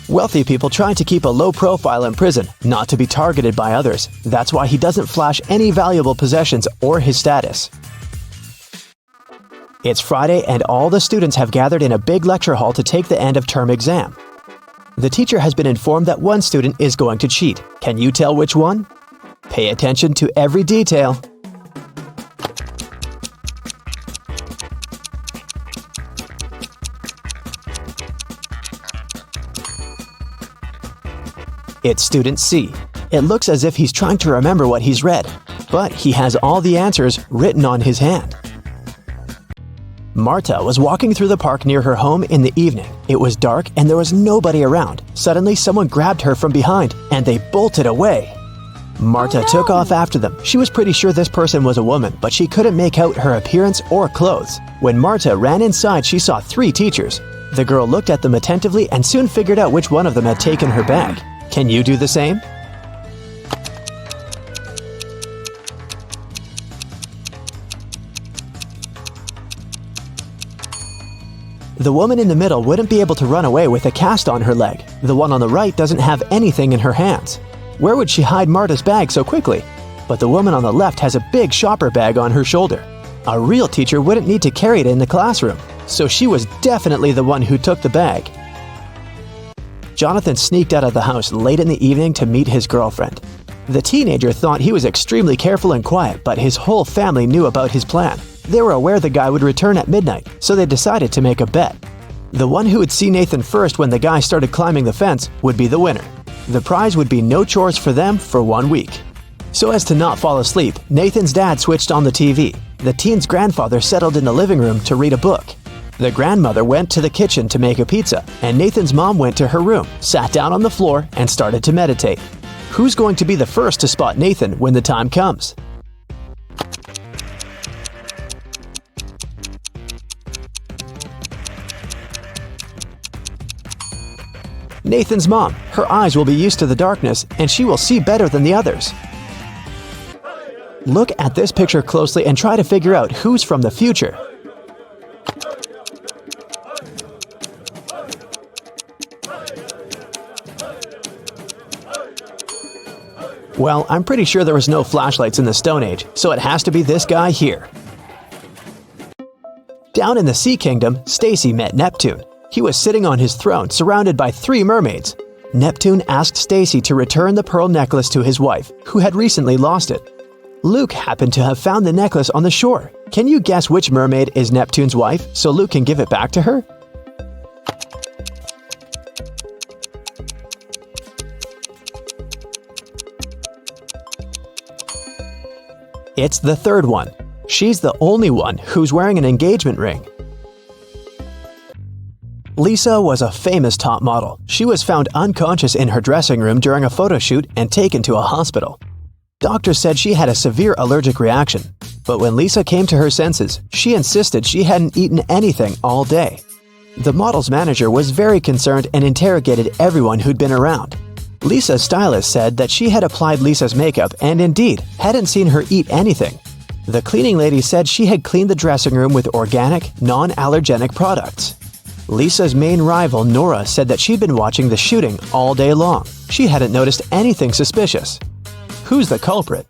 Wealthy people try to keep a low profile in prison, not to be targeted by others. That's why he doesn't flash any valuable possessions or his status. It's Friday and all the students have gathered in a big lecture hall to take the end of term exam. The teacher has been informed that one student is going to cheat. Can you tell which one? Pay attention to every detail. It's student C. It looks as if he's trying to remember what he's read, but he has all the answers written on his hand. Marta was walking through the park near her home in the evening. It was dark and there was nobody around. Suddenly, someone grabbed her from behind and they bolted away. Marta took off after them. She was pretty sure this person was a woman, but she couldn't make out her appearance or clothes. When Marta ran inside, she saw 3 teachers. The girl looked at them attentively and soon figured out which one of them had taken her bag. Can you do the same? The woman in the middle wouldn't be able to run away with a cast on her leg. The one on the right doesn't have anything in her hands. Where would she hide Marta's bag so quickly? But the woman on the left has a big shopper bag on her shoulder. A real teacher wouldn't need to carry it in the classroom, so she was definitely the one who took the bag. Jonathan sneaked out of the house late in the evening to meet his girlfriend. The teenager thought he was extremely careful and quiet, but his whole family knew about his plan. They were aware the guy would return at midnight, so they decided to make a bet. The one who would see Nathan first when the guy started climbing the fence would be the winner. The prize would be no chores for them for 1 week. So as to not fall asleep, Nathan's dad switched on the TV. The teen's grandfather settled in the living room to read a book. The grandmother went to the kitchen to make a pizza, and Nathan's mom went to her room, sat down on the floor, and started to meditate. Who's going to be the first to spot Nathan when the time comes? Nathan's mom. Her eyes will be used to the darkness and she will see better than the others. Look at this picture closely and try to figure out who's from the future. Well, I'm pretty sure there was no flashlights in the Stone Age, so it has to be this guy here. Down in the Sea Kingdom, Stacy met Neptune. He was sitting on his throne, surrounded by 3 mermaids. Neptune asked Stacy to return the pearl necklace to his wife, who had recently lost it. Luke happened to have found the necklace on the shore. Can you guess which mermaid is Neptune's wife, so Luke can give it back to her? It's the third one. She's the only one who's wearing an engagement ring. Lisa was a famous top model. She was found unconscious in her dressing room during a photo shoot and taken to a hospital. Doctors said she had a severe allergic reaction, but when Lisa came to her senses, she insisted she hadn't eaten anything all day. The model's manager was very concerned and interrogated everyone who'd been around. Lisa's stylist said that she had applied Lisa's makeup and indeed hadn't seen her eat anything. The cleaning lady said she had cleaned the dressing room with organic, non-allergenic products. Lisa's main rival, Nora, said that she'd been watching the shooting all day long. She hadn't noticed anything suspicious. Who's the culprit?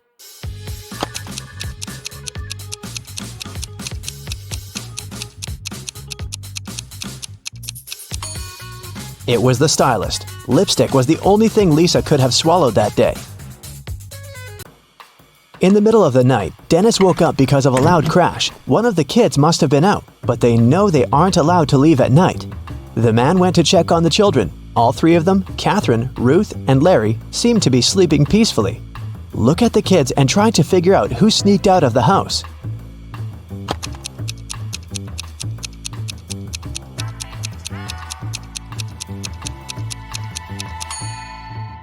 It was the stylist. Lipstick was the only thing Lisa could have swallowed that day. In the middle of the night, Dennis woke up because of a loud crash. One of the kids must have been out, but they know they aren't allowed to leave at night. The man went to check on the children. All 3 of them, Catherine, Ruth, and Larry, seemed to be sleeping peacefully. Look at the kids and try to figure out who sneaked out of the house.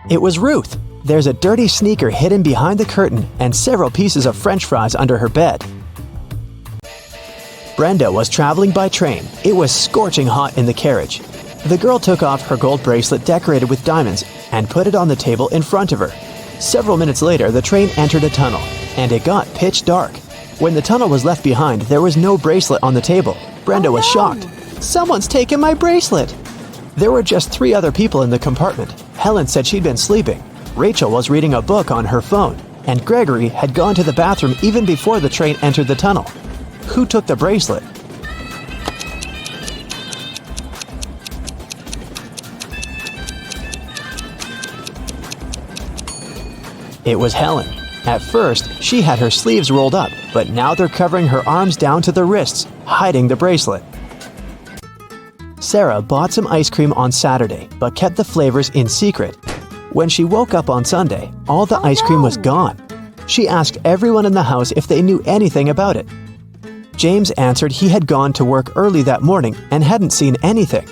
It was Ruth. There's a dirty sneaker hidden behind the curtain and several pieces of French fries under her bed. Brenda was traveling by train. It was scorching hot in the carriage. The girl took off her gold bracelet decorated with diamonds and put it on the table in front of her. Several minutes later, the train entered a tunnel, and it got pitch dark. When the tunnel was left behind, there was no bracelet on the table. Brenda was shocked. "Someone's taken my bracelet!" There were just 3 other people in the compartment. Helen said she'd been sleeping. Rachel was reading a book on her phone, and Gregory had gone to the bathroom even before the train entered the tunnel. Who took the bracelet? It was Helen. At first, she had her sleeves rolled up, but now they're covering her arms down to the wrists, hiding the bracelet. Sarah bought some ice cream on Saturday, but kept the flavors in secret. When she woke up on Sunday, all the ice cream was gone. She asked everyone in the house if they knew anything about it. James answered he had gone to work early that morning and hadn't seen anything.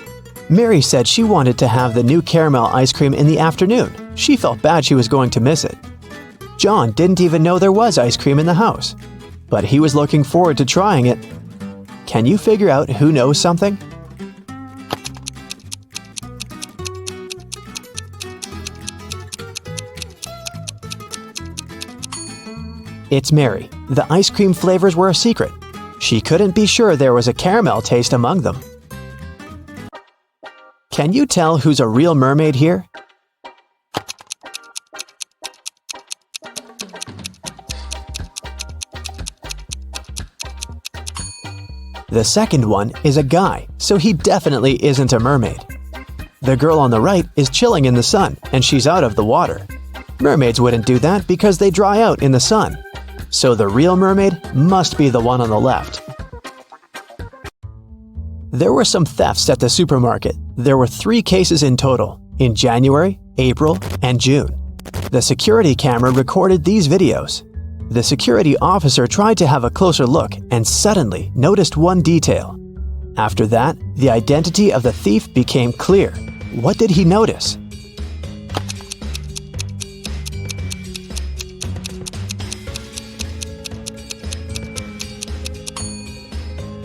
Mary said she wanted to have the new caramel ice cream in the afternoon. She felt bad she was going to miss it. John didn't even know there was ice cream in the house, but he was looking forward to trying it. Can you figure out who knows something? It's Mary. The ice cream flavors were a secret. She couldn't be sure there was a caramel taste among them. Can you tell who's a real mermaid here? The second one is a guy, so he definitely isn't a mermaid. The girl on the right is chilling in the sun, and she's out of the water. Mermaids wouldn't do that because they dry out in the sun. So the real mermaid must be the one on the left. There were some thefts at the supermarket. There were 3 cases in total, in January, April, and June. The security camera recorded these videos. The security officer tried to have a closer look and suddenly noticed one detail. After that, the identity of the thief became clear. What did he notice?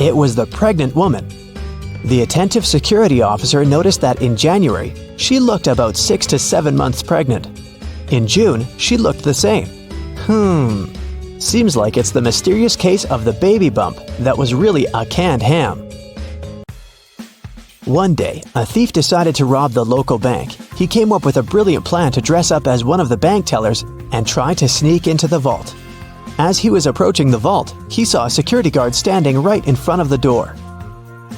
It was the pregnant woman. The attentive security officer noticed that in January, she looked about 6 to 7 months pregnant. In June, she looked the same. Seems like it's the mysterious case of the baby bump that was really a canned ham. One day, a thief decided to rob the local bank. He came up with a brilliant plan to dress up as one of the bank tellers and try to sneak into the vault. As he was approaching the vault, he saw a security guard standing right in front of the door.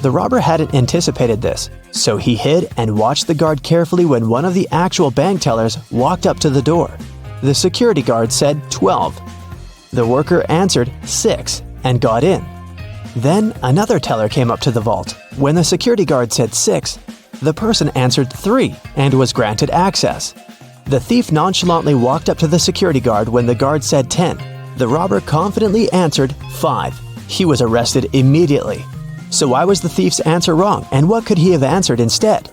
The robber hadn't anticipated this, so he hid and watched the guard carefully when one of the actual bank tellers walked up to the door. The security guard said 12. The worker answered 6 and got in. Then another teller came up to the vault. When the security guard said 6, the person answered 3 and was granted access. The thief nonchalantly walked up to the security guard when the guard said 10. The robber confidently answered 5. He was arrested immediately. So why was the thief's answer wrong, and what could he have answered instead?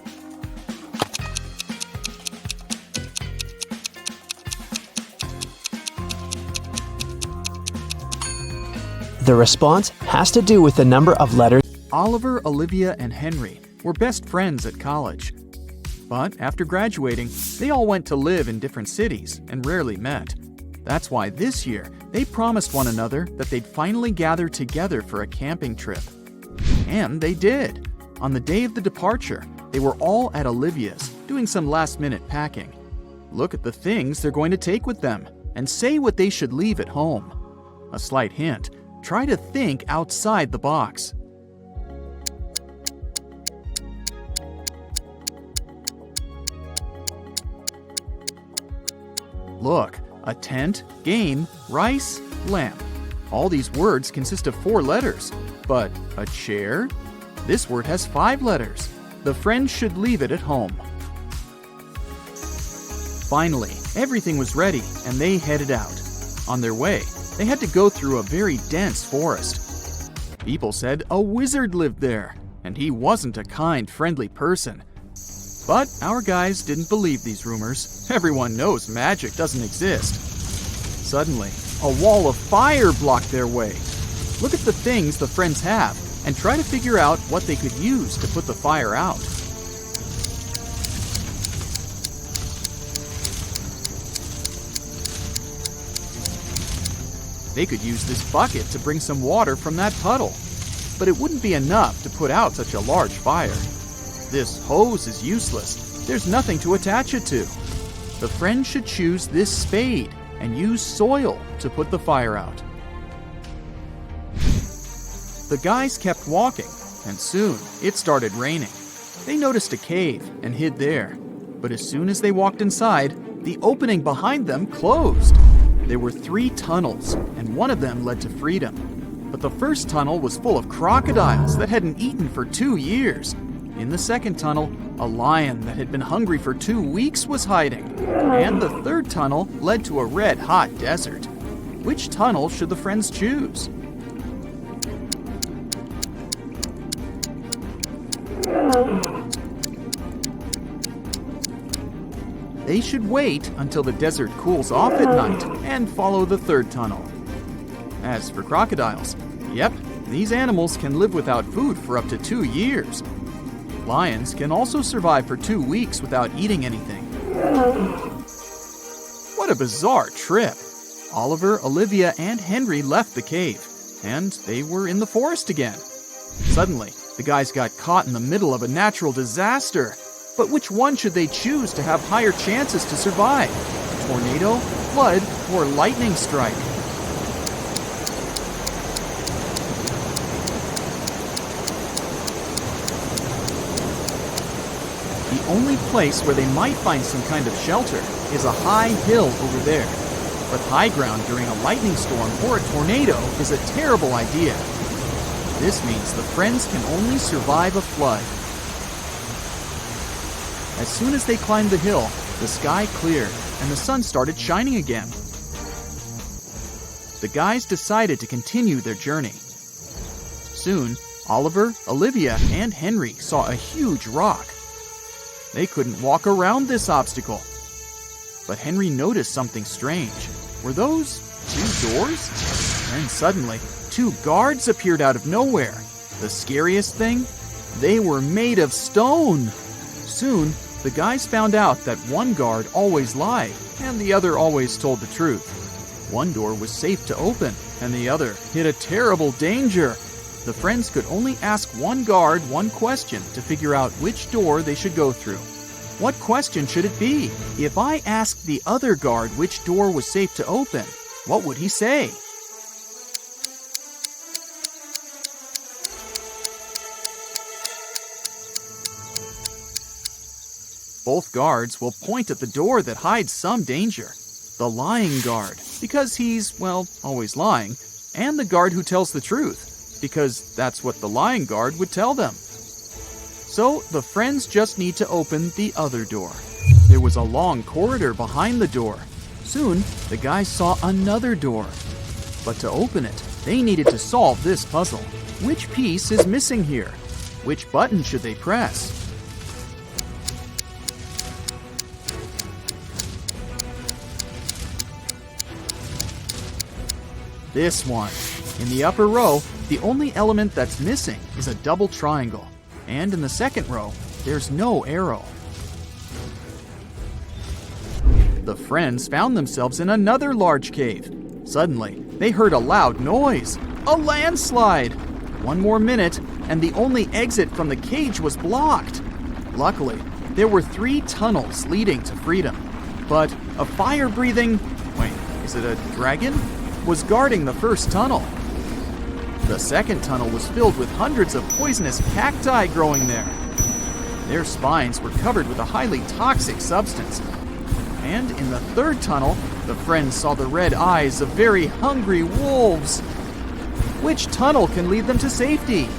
The response has to do with the number of letters. Oliver, Olivia, and Henry were best friends at college. But after graduating, they all went to live in different cities and rarely met. That's why this year, they promised one another that they'd finally gather together for a camping trip. And they did. On the day of the departure, they were all at Olivia's, doing some last-minute packing. Look at the things they're going to take with them, and say what they should leave at home. A slight hint, try to think outside the box. Look, a tent, game, rice, lamp. All these words consist of 4 letters. But a chair? This word has 5 letters. The friends should leave it at home. Finally, everything was ready and they headed out. On their way, they had to go through a very dense forest. People said a wizard lived there, and he wasn't a kind, friendly person. But our guys didn't believe these rumors. Everyone knows magic doesn't exist. Suddenly, a wall of fire blocked their way. Look at the things the friends have and try to figure out what they could use to put the fire out. They could use this bucket to bring some water from that puddle, but it wouldn't be enough to put out such a large fire. This hose is useless. There's nothing to attach it to. The friends should choose this spade and use soil to put the fire out. The guys kept walking, and soon it started raining. They noticed a cave and hid there, but as soon as they walked inside, the opening behind them closed. There were 3 tunnels, and one of them led to freedom. But the first tunnel was full of crocodiles that hadn't eaten for 2 years. In the second tunnel, a lion that had been hungry for 2 weeks was hiding. And the third tunnel led to a red-hot desert. Which tunnel should the friends choose? They should wait until the desert cools off at night and follow the third tunnel. As for crocodiles, yep, these animals can live without food for up to 2 years. Lions can also survive for 2 weeks without eating anything. What a bizarre trip! Oliver, Olivia, and Henry left the cave, and they were in the forest again. Suddenly, the guys got caught in the middle of a natural disaster. But which one should they choose to have higher chances to survive? Tornado, flood, or lightning strike? The only place where they might find some kind of shelter is a high hill over there. But high ground during a lightning storm or a tornado is a terrible idea. This means the friends can only survive a flood. As soon as they climbed the hill, the sky cleared and the sun started shining again. The guys decided to continue their journey. Soon, Oliver, Olivia, and Henry saw a huge rock. They couldn't walk around this obstacle. But Henry noticed something strange. Were those 2 doors? And suddenly, 2 guards appeared out of nowhere. The scariest thing? They were made of stone. Soon, the guys found out that one guard always lied and the other always told the truth. One door was safe to open and the other hid a terrible danger. The friends could only ask one guard one question to figure out which door they should go through. What question should it be? If I asked the other guard which door was safe to open, what would he say? Both guards will point at the door that hides some danger. The lying guard, because he's, well, always lying, and the guard who tells the truth, because that's what the lying guard would tell them. So the friends just need to open the other door. There was a long corridor behind the door. Soon, the guys saw another door. But to open it, they needed to solve this puzzle. Which piece is missing here? Which button should they press? This one. In the upper row, the only element that's missing is a double triangle. And in the second row, there's no arrow. The friends found themselves in another large cave. Suddenly, they heard a loud noise. A landslide! One more minute, and the only exit from the cage was blocked. Luckily, there were 3 tunnels leading to freedom. But a fire-breathing... wait, is it a dragon? Was guarding the first tunnel. The second tunnel was filled with hundreds of poisonous cacti growing there. Their spines were covered with a highly toxic substance. And in the third tunnel, the friends saw the red eyes of very hungry wolves. Which tunnel can lead them to safety?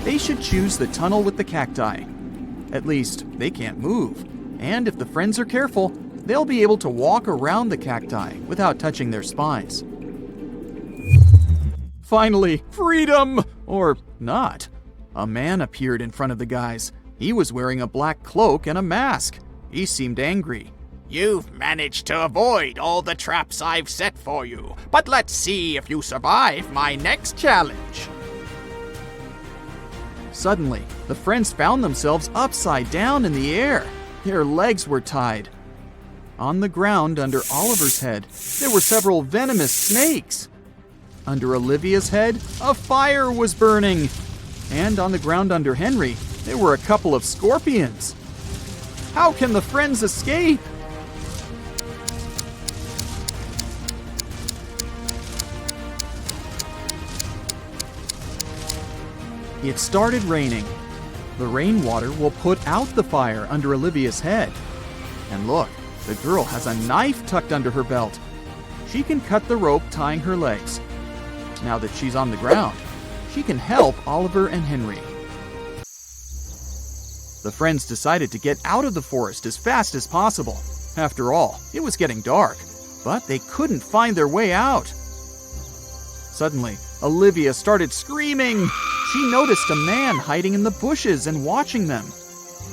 They should choose the tunnel with the cacti. At least, they can't move. And if the friends are careful, they'll be able to walk around the cacti without touching their spines. Finally, freedom! Or not. A man appeared in front of the guys. He was wearing a black cloak and a mask. He seemed angry. You've managed to avoid all the traps I've set for you, but let's see if you survive my next challenge. Suddenly, the friends found themselves upside down in the air. Their legs were tied. On the ground under Oliver's head, there were several venomous snakes. Under Olivia's head, a fire was burning. And on the ground under Henry, there were a couple of scorpions. How can the friends escape? It started raining. The rainwater will put out the fire under Olivia's head. And look, the girl has a knife tucked under her belt. She can cut the rope tying her legs. Now that she's on the ground, she can help Oliver and Henry. The friends decided to get out of the forest as fast as possible. After all, it was getting dark, but they couldn't find their way out. Suddenly, Olivia started screaming. She noticed a man hiding in the bushes and watching them.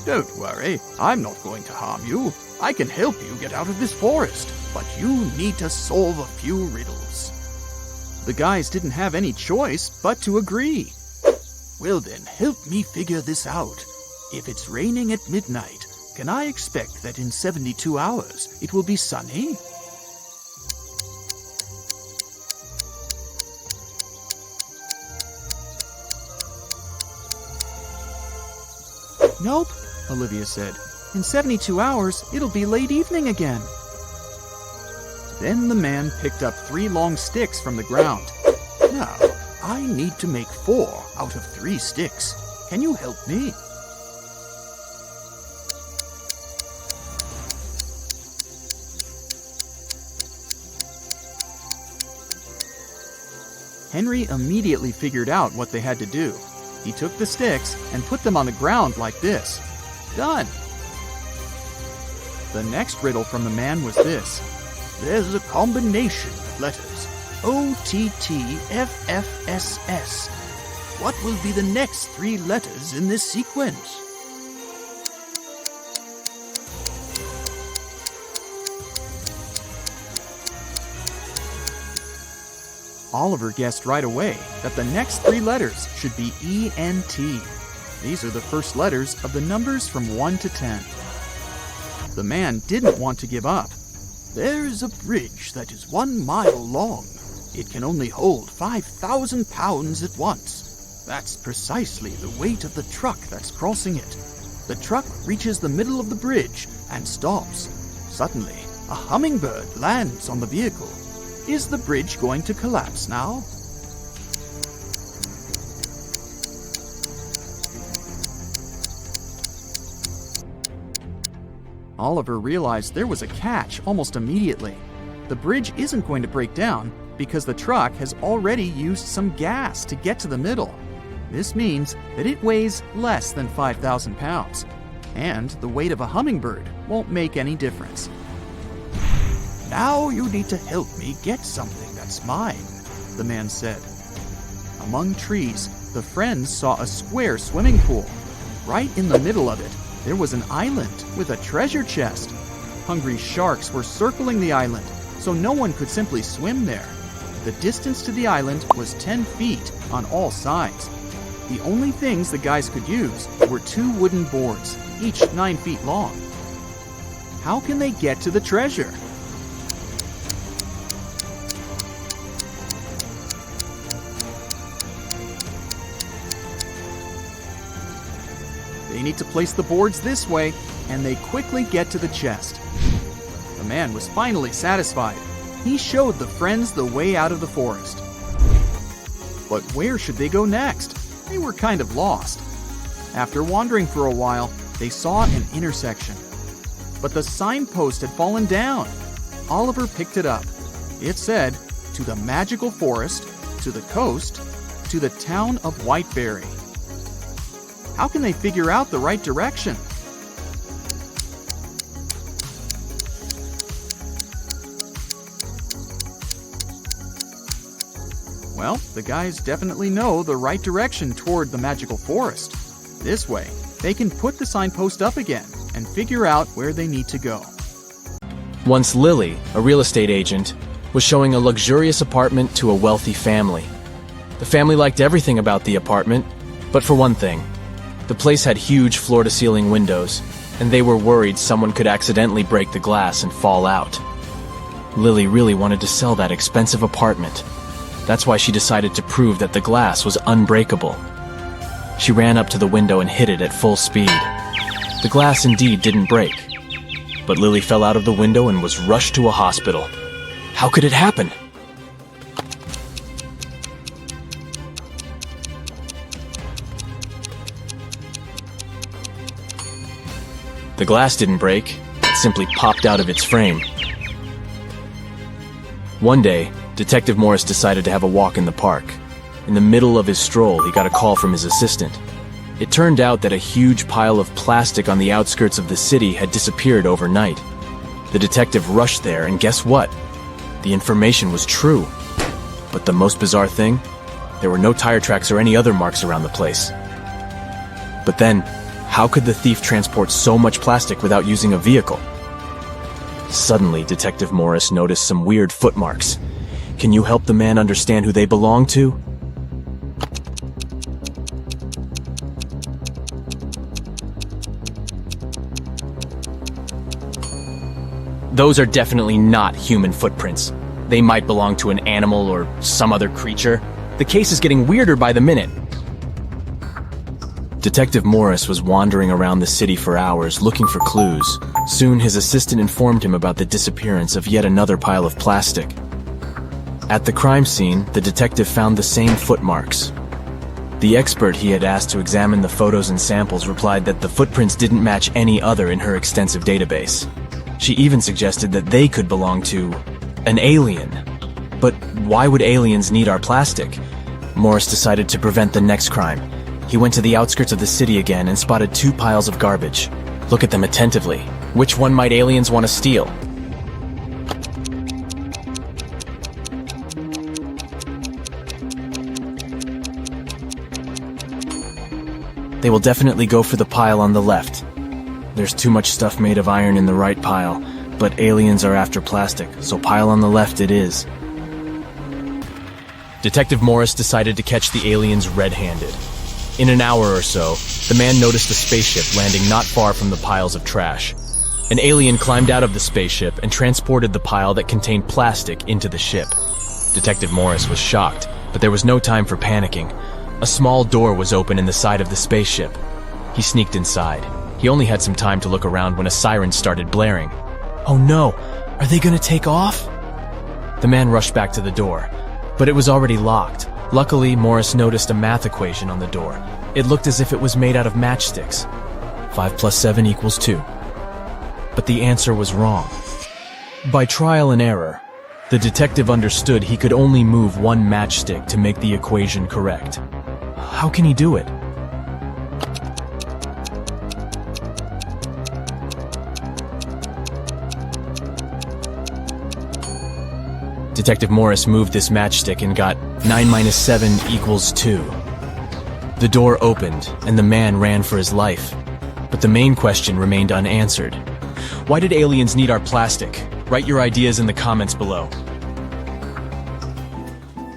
Don't worry, I'm not going to harm you. I can help you get out of this forest, but you need to solve a few riddles. The guys didn't have any choice but to agree. Well then, help me figure this out. If it's raining at midnight, can I expect that in 72 hours it will be sunny? Nope, Olivia said. In 72 hours, it'll be late evening again. Then the man picked up 3 long sticks from the ground. Now, I need to make 4 out of 3 sticks. Can you help me? Henry immediately figured out what they had to do. He took the sticks and put them on the ground like this. Done! The next riddle from the man was this. There's a combination of letters. OTTFFSS. What will be the next 3 letters in this sequence? Oliver guessed right away that the next 3 letters should be E-N-T. These are the first letters of the numbers from 1 to 10. The man didn't want to give up. There's a bridge that is 1 mile long. It can only hold 5,000 pounds at once. That's precisely the weight of the truck that's crossing it. The truck reaches the middle of the bridge and stops. Suddenly, a hummingbird lands on the vehicle. Is the bridge going to collapse now? Oliver realized there was a catch almost immediately. The bridge isn't going to break down because the truck has already used some gas to get to the middle. This means that it weighs less than 5,000 pounds, and the weight of a hummingbird won't make any difference. Now you need to help me get something that's mine, the man said. Among trees, the friends saw a square swimming pool. Right in the middle of it, there was an island with a treasure chest. Hungry sharks were circling the island, so no one could simply swim there. The distance to the island was 10 feet on all sides. The only things the guys could use were 2 wooden boards, each 9 feet long. How can they get to the treasure? They need to place the boards this way, and they quickly get to the chest. The man was finally satisfied. He showed the friends the way out of the forest. But where should they go next? They were kind of lost. After wandering for a while, they saw an intersection. But the signpost had fallen down. Oliver picked it up. It said, "To the magical forest, to the coast, to the town of Whiteberry." How can they figure out the right direction? Well, the guys definitely know the right direction toward the magical forest. This way, they can put the signpost up again and figure out where they need to go. Once Lily, a real estate agent, was showing a luxurious apartment to a wealthy family. The family liked everything about the apartment, but for one thing, the place had huge floor-to-ceiling windows, and they were worried someone could accidentally break the glass and fall out. Lily really wanted to sell that expensive apartment. That's why she decided to prove that the glass was unbreakable. She ran up to the window and hit it at full speed. The glass indeed didn't break, but Lily fell out of the window and was rushed to a hospital. How could it happen? The glass didn't break, it simply popped out of its frame. One day, Detective Morris decided to have a walk in the park. In the middle of his stroll, he got a call from his assistant. It turned out that a huge pile of plastic on the outskirts of the city had disappeared overnight. The detective rushed there, and guess what? The information was true. But the most bizarre thing? There were no tire tracks or any other marks around the place. But then, how could the thief transport so much plastic without using a vehicle? Suddenly, Detective Morris noticed some weird footmarks. Can you help the man understand who they belong to? Those are definitely not human footprints. They might belong to an animal or some other creature. The case is getting weirder by the minute. Detective Morris was wandering around the city for hours looking for clues. Soon his assistant informed him about the disappearance of yet another pile of plastic. At the crime scene, the detective found the same footmarks. The expert he had asked to examine the photos and samples replied that the footprints didn't match any other in her extensive database. She even suggested that they could belong to an alien. But why would aliens need our plastic? Morris decided to prevent the next crime. He went to the outskirts of the city again and spotted 2 piles of garbage. Look at them attentively. Which one might aliens want to steal? They will definitely go for the pile on the left. There's too much stuff made of iron in the right pile, but aliens are after plastic, so pile on the left it is. Detective Morris decided to catch the aliens red-handed. In an hour or so, the man noticed a spaceship landing not far from the piles of trash. An alien climbed out of the spaceship and transported the pile that contained plastic into the ship. Detective Morris was shocked, but there was no time for panicking. A small door was open in the side of the spaceship. He sneaked inside. He only had some time to look around when a siren started blaring. Oh no! Are they gonna take off? The man rushed back to the door, but it was already locked. Luckily, Morris noticed a math equation on the door. It looked as if it was made out of matchsticks. 5 plus 7 equals 2. But the answer was wrong. By trial and error, the detective understood he could only move one matchstick to make the equation correct. How can he do it? Detective Morris moved this matchstick and got 9 minus 7 equals 2. The door opened, and the man ran for his life. But the main question remained unanswered. Why did aliens need our plastic? Write your ideas in the comments below.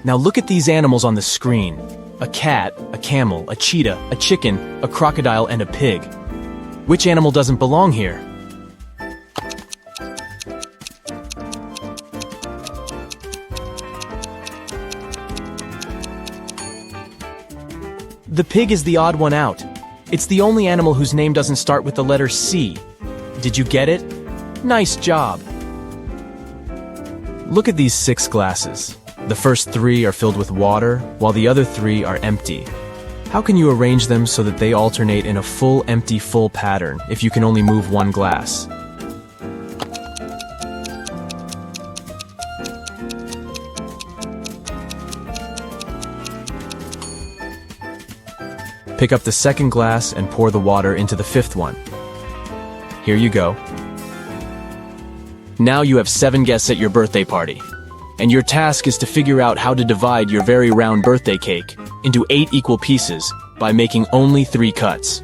Now look at these animals on the screen. A cat, a camel, a cheetah, a chicken, a crocodile, and a pig. Which animal doesn't belong here? The pig is the odd one out. It's the only animal whose name doesn't start with the letter C. Did you get it? Nice job. Look at these 6 glasses. The first 3 are filled with water, while the other 3 are empty. How can you arrange them so that they alternate in a full, empty, full pattern if you can only move one glass? Pick up the second glass and pour the water into the 5th one. Here you go. Now you have 7 guests at your birthday party. And your task is to figure out how to divide your very round birthday cake into 8 equal pieces by making only 3 cuts.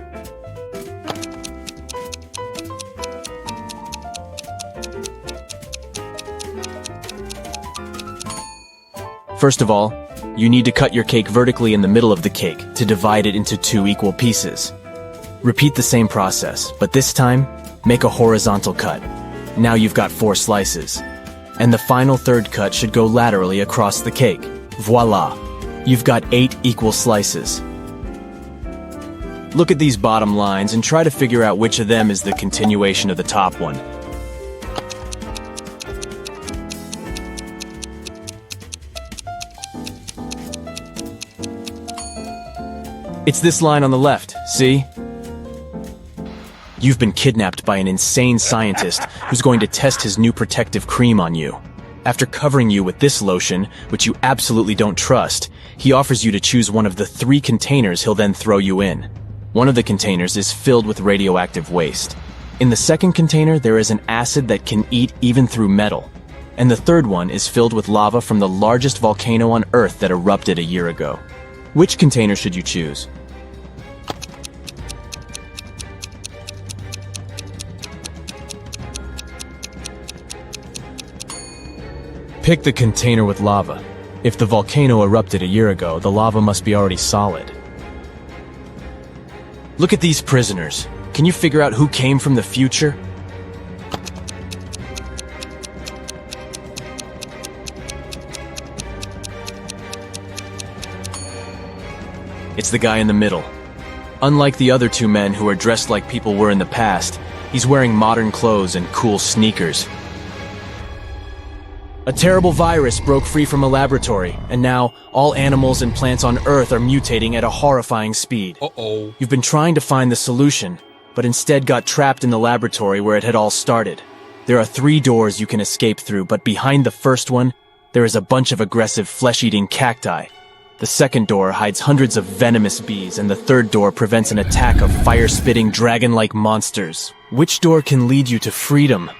First of all, you need to cut your cake vertically in the middle of the cake to divide it into 2 equal pieces. Repeat the same process, but this time, make a horizontal cut. Now you've got 4 slices. And the final 3rd cut should go laterally across the cake. Voila! You've got 8 equal slices. Look at these bottom lines and try to figure out which of them is the continuation of the top one. It's this line on the left, see? You've been kidnapped by an insane scientist who's going to test his new protective cream on you. After covering you with this lotion, which you absolutely don't trust, he offers you to choose one of the 3 containers he'll then throw you in. One of the containers is filled with radioactive waste. In the second container, there is an acid that can eat even through metal. And the third one is filled with lava from the largest volcano on Earth that erupted a year ago. Which container should you choose? Pick the container with lava. If the volcano erupted a year ago, the lava must be already solid. Look at these prisoners. Can you figure out who came from the future? It's the guy in the middle. Unlike the other 2 men who are dressed like people were in the past, he's wearing modern clothes and cool sneakers. A terrible virus broke free from a laboratory, and now all animals and plants on Earth are mutating at a horrifying speed. Uh-oh. You've been trying to find the solution, but instead got trapped in the laboratory where it had all started. There are 3 doors you can escape through, but behind the first one, there is a bunch of aggressive flesh-eating cacti. The second door hides hundreds of venomous bees, and the third door prevents an attack of fire-spitting dragon-like monsters. Which door can lead you to freedom?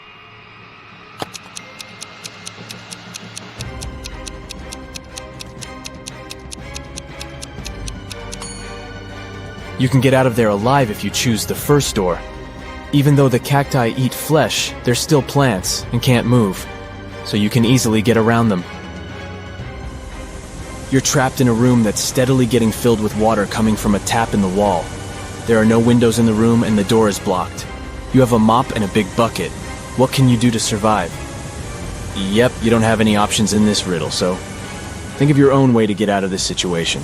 You can get out of there alive if you choose the first door. Even though the cacti eat flesh, they're still plants and can't move, so you can easily get around them. You're trapped in a room that's steadily getting filled with water coming from a tap in the wall. There are no windows in the room and the door is blocked. You have a mop and a big bucket. What can you do to survive? Yep, you don't have any options in this riddle, so think of your own way to get out of this situation.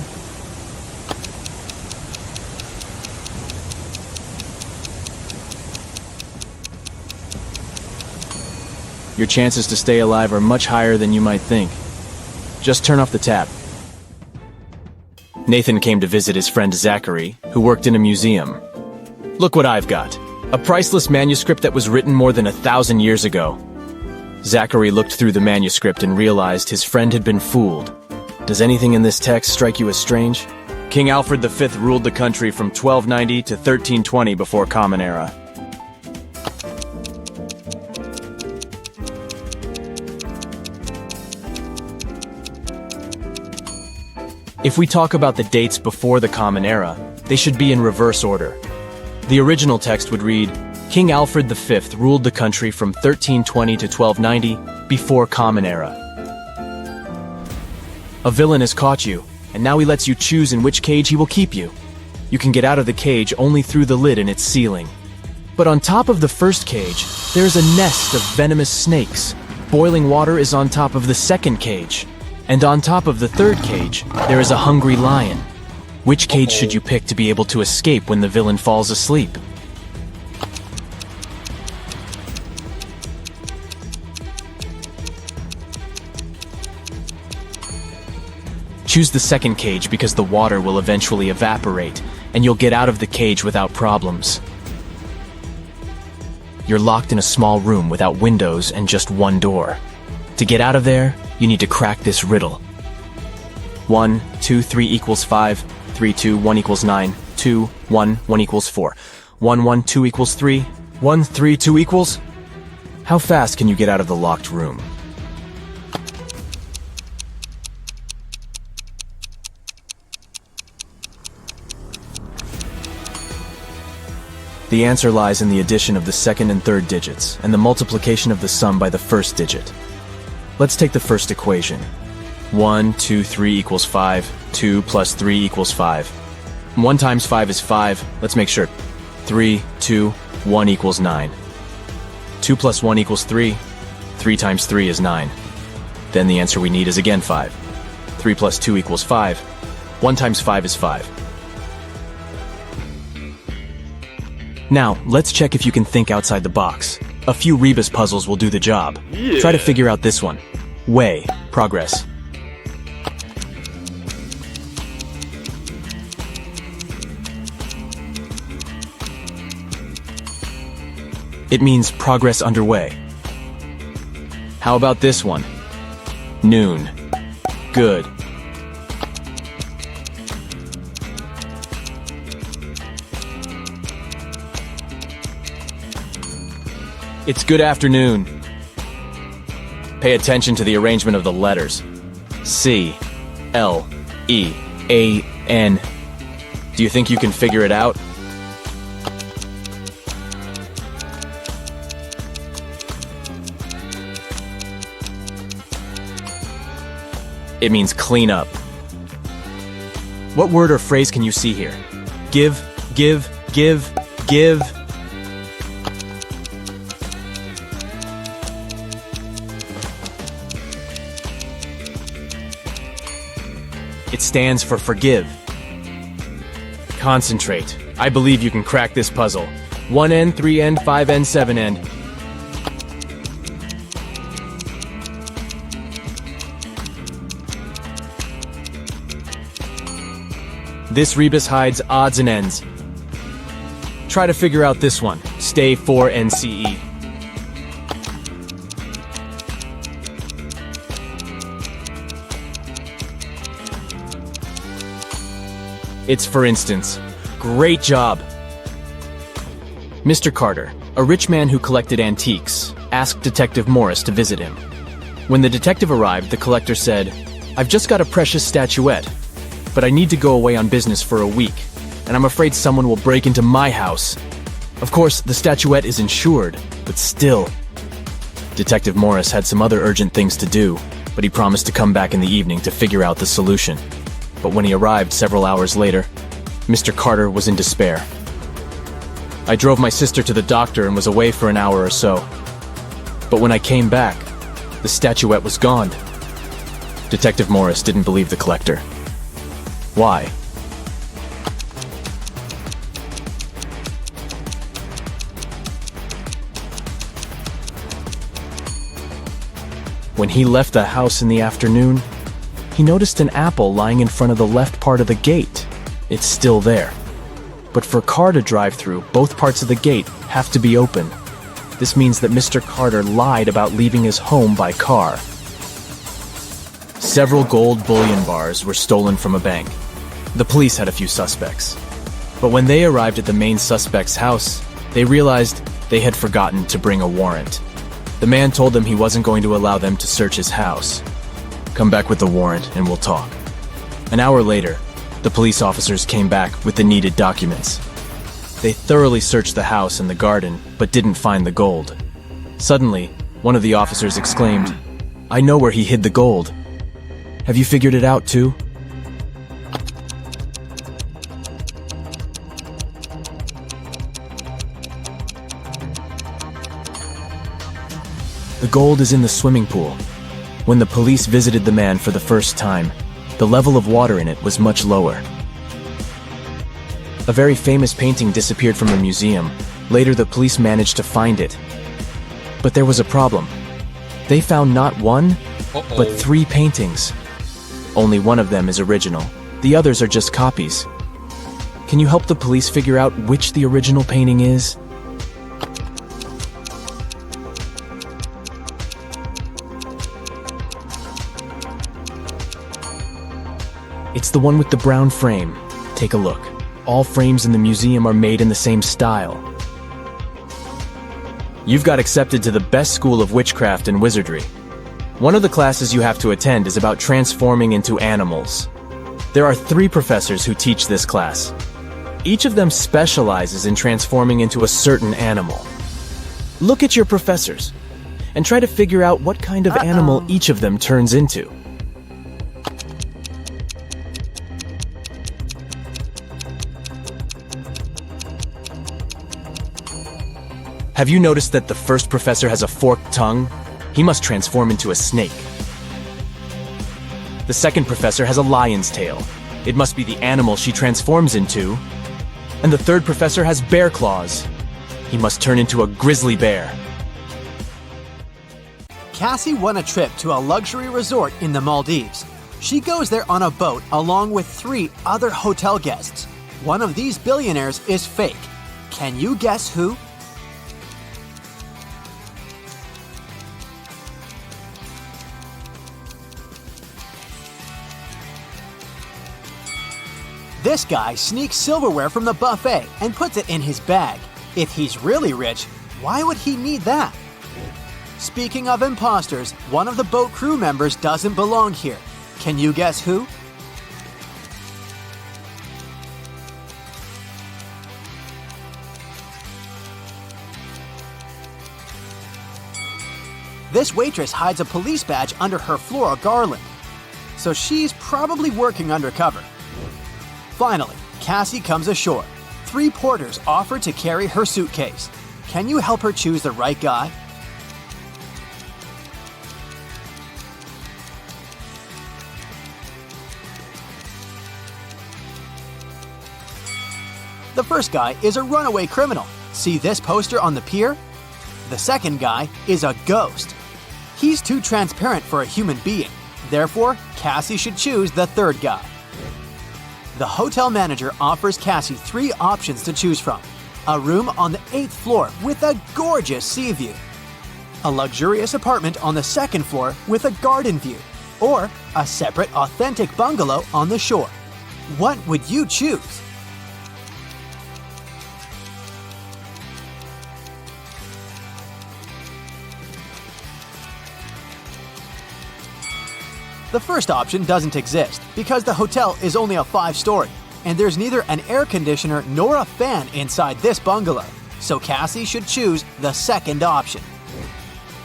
Your chances to stay alive are much higher than you might think. Just turn off the tap. Nathan came to visit his friend Zachary, who worked in a museum. Look what I've got. A priceless manuscript that was written more than 1,000 years ago. Zachary looked through the manuscript and realized his friend had been fooled. Does anything in this text strike you as strange? King Alfred V ruled the country from 1290 to 1320 before Common Era. If we talk about the dates before the Common Era, they should be in reverse order. The original text would read, King Alfred V ruled the country from 1320 to 1290 before Common Era. A villain has caught you, and now he lets you choose in which cage he will keep you. You can get out of the cage only through the lid in its ceiling. But on top of the first cage, there is a nest of venomous snakes. Boiling water is on top of the second cage. And on top of the third cage, there is a hungry lion. Which cage should you pick to be able to escape when the villain falls asleep? Choose the second cage because the water will eventually evaporate, and you'll get out of the cage without problems. You're locked in a small room without windows and just one door. To get out of there, you need to crack this riddle. 1, 2, 3 equals 5, 3, 2, 1 equals 9, 2, 1, 1 equals 4, 1, 1, 2 equals 3, 1, 3, 2 equals? How fast can you get out of the locked room? The answer lies in the addition of the second and third digits, and the multiplication of the sum by the first digit. Let's take the first equation. 1, 2, 3 equals 5, 2 plus 3 equals 5. 1 times 5 is 5, let's make sure. 3, 2, 1 equals 9. 2 plus 1 equals 3, 3 times 3 is 9. Then the answer we need is again 5. 3 plus 2 equals 5, 1 times 5 is 5. Now, let's check if you can think outside the box. A few Rebus puzzles will do the job. Try to figure out this one. Way, progress. It means progress underway. How about this one? Noon. Good. It's good afternoon. Pay attention to the arrangement of the letters. C, L, E, A, N. Do you think you can figure it out? It means clean up. What word or phrase can you see here? Give, give, give, give. It stands for forgive. Concentrate. I believe you can crack this puzzle. 1N, 3N, 5N, 7N. This Rebus hides odds and ends. Try to figure out this one. Stay 4NCE. It's for instance. Great job! Mr. Carter, a rich man who collected antiques, asked Detective Morris to visit him. When the detective arrived, the collector said, "I've just got a precious statuette, but I need to go away on business for a week, and I'm afraid someone will break into my house." Of course, the statuette is insured, but still. Detective Morris had some other urgent things to do. but he promised to come back in the evening to figure out the solution. But when he arrived several hours later, Mr. Carter was in despair. I drove my sister to the doctor and was away for an hour or so. But when I came back, the statuette was gone. Detective Morris didn't believe the collector. Why? When he left the house in the afternoon, he noticed an apple lying in front of the left part of the gate. It's still there. But for a car to drive through, both parts of the gate have to be open. This means that Mr. Carter lied about leaving his home by car. Several gold bullion bars were stolen from a bank. The police had a few suspects. But when they arrived at the main suspect's house, they realized they had forgotten to bring a warrant. The man told them he wasn't going to allow them to search his house. Come back with the warrant and we'll talk. An hour later, the police officers came back with the needed documents. They thoroughly searched the house and the garden, but didn't find the gold. Suddenly, one of the officers exclaimed, "I know where he hid the gold. Have you figured it out too?" The gold is in the swimming pool. When the police visited the man for the first time, the level of water in it was much lower. A very famous painting disappeared from a museum. Later, the police managed to find it. But there was a problem. They found not one, but 3 paintings. Only one of them is original. The others are just copies. Can you help the police figure out which the original painting is? It's the one with the brown frame. Take a look. All frames in the museum are made in the same style. You've got accepted to the best school of witchcraft and wizardry. One of the classes you have to attend is about transforming into animals. There are 3 professors who teach this class. Each of them specializes in transforming into a certain animal. Look at your professors and try to figure out what kind of animal each of them turns into. Have you noticed that the first professor has a forked tongue? He must transform into a snake. The second professor has a lion's tail. It must be the animal she transforms into. And the third professor has bear claws. He must turn into a grizzly bear. Cassie won a trip to a luxury resort in the Maldives. She goes there on a boat along with 3 other hotel guests. One of these billionaires is fake. Can you guess who? This guy sneaks silverware from the buffet and puts it in his bag. If he's really rich, why would he need that? Speaking of imposters, one of the boat crew members doesn't belong here. Can you guess who? This waitress hides a police badge under her floral garland, so she's probably working undercover. Finally, Cassie comes ashore. 3 porters offer to carry her suitcase. Can you help her choose the right guy? The first guy is a runaway criminal. See this poster on the pier? The second guy is a ghost. He's too transparent for a human being. Therefore, Cassie should choose the third guy. The hotel manager offers Cassie 3 options to choose from. A room on the 8th floor with a gorgeous sea view. A luxurious apartment on the 2nd floor with a garden view. Or a separate authentic bungalow on the shore. What would you choose? The first option doesn't exist because the hotel is only a 5-story and there's neither an air conditioner nor a fan inside this bungalow, so Cassie should choose the second option.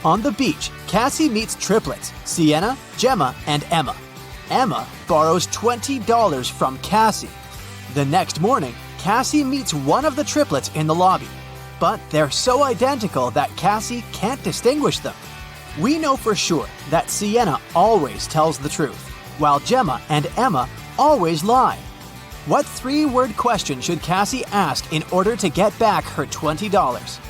On the beach, Cassie meets triplets, Sienna, Gemma, and Emma. Emma borrows $20 from Cassie. The next morning, Cassie meets one of the triplets in the lobby. But they're so identical that Cassie can't distinguish them. We know for sure that Sienna always tells the truth, while Gemma and Emma always lie. What three-word question should Cassie ask in order to get back her $20?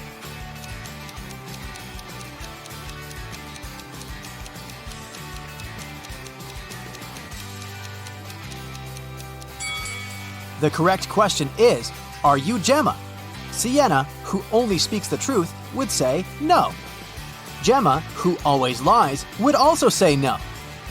The correct question is, are you Gemma? Sienna, who only speaks the truth, would say no. Gemma, who always lies, would also say no.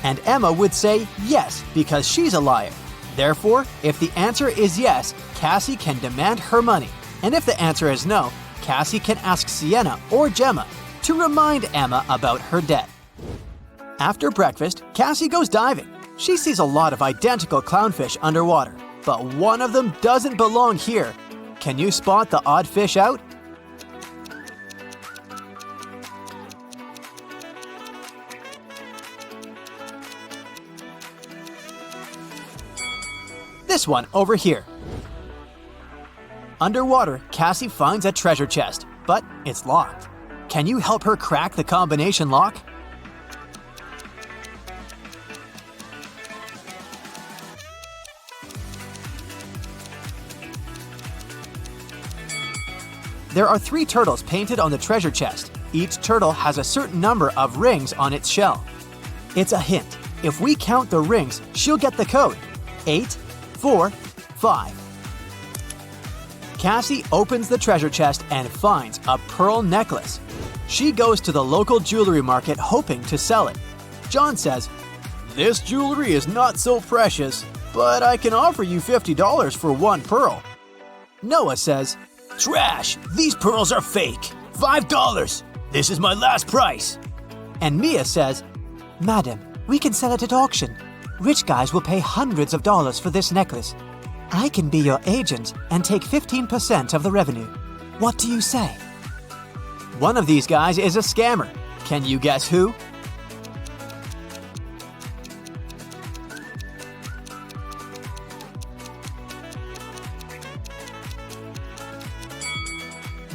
And Emma would say yes because she's a liar. Therefore, if the answer is yes, Cassie can demand her money. And if the answer is no, Cassie can ask Sienna or Gemma to remind Emma about her debt. After breakfast, Cassie goes diving. She sees a lot of identical clownfish underwater, but one of them doesn't belong here. Can you spot the odd fish out? This one over here. Underwater, Cassie finds a treasure chest, but it's locked. Can you help her crack the combination lock? There are 3 turtles painted on the treasure chest. Each turtle has a certain number of rings on its shell. It's a hint. If we count the rings, she'll get the code. 8, 4, 5. Cassie opens the treasure chest and finds a pearl necklace. She goes to the local jewelry market hoping to sell it. John says, "This jewelry is not so precious, but I can offer you $50 for one pearl." Noah says, "Trash! These pearls are fake! $5! This is my last price!" And Mia says, "Madam, we can sell it at auction. Rich guys will pay hundreds of dollars for this necklace. I can be your agent and take 15% of the revenue. What do you say?" One of these guys is a scammer. Can you guess who?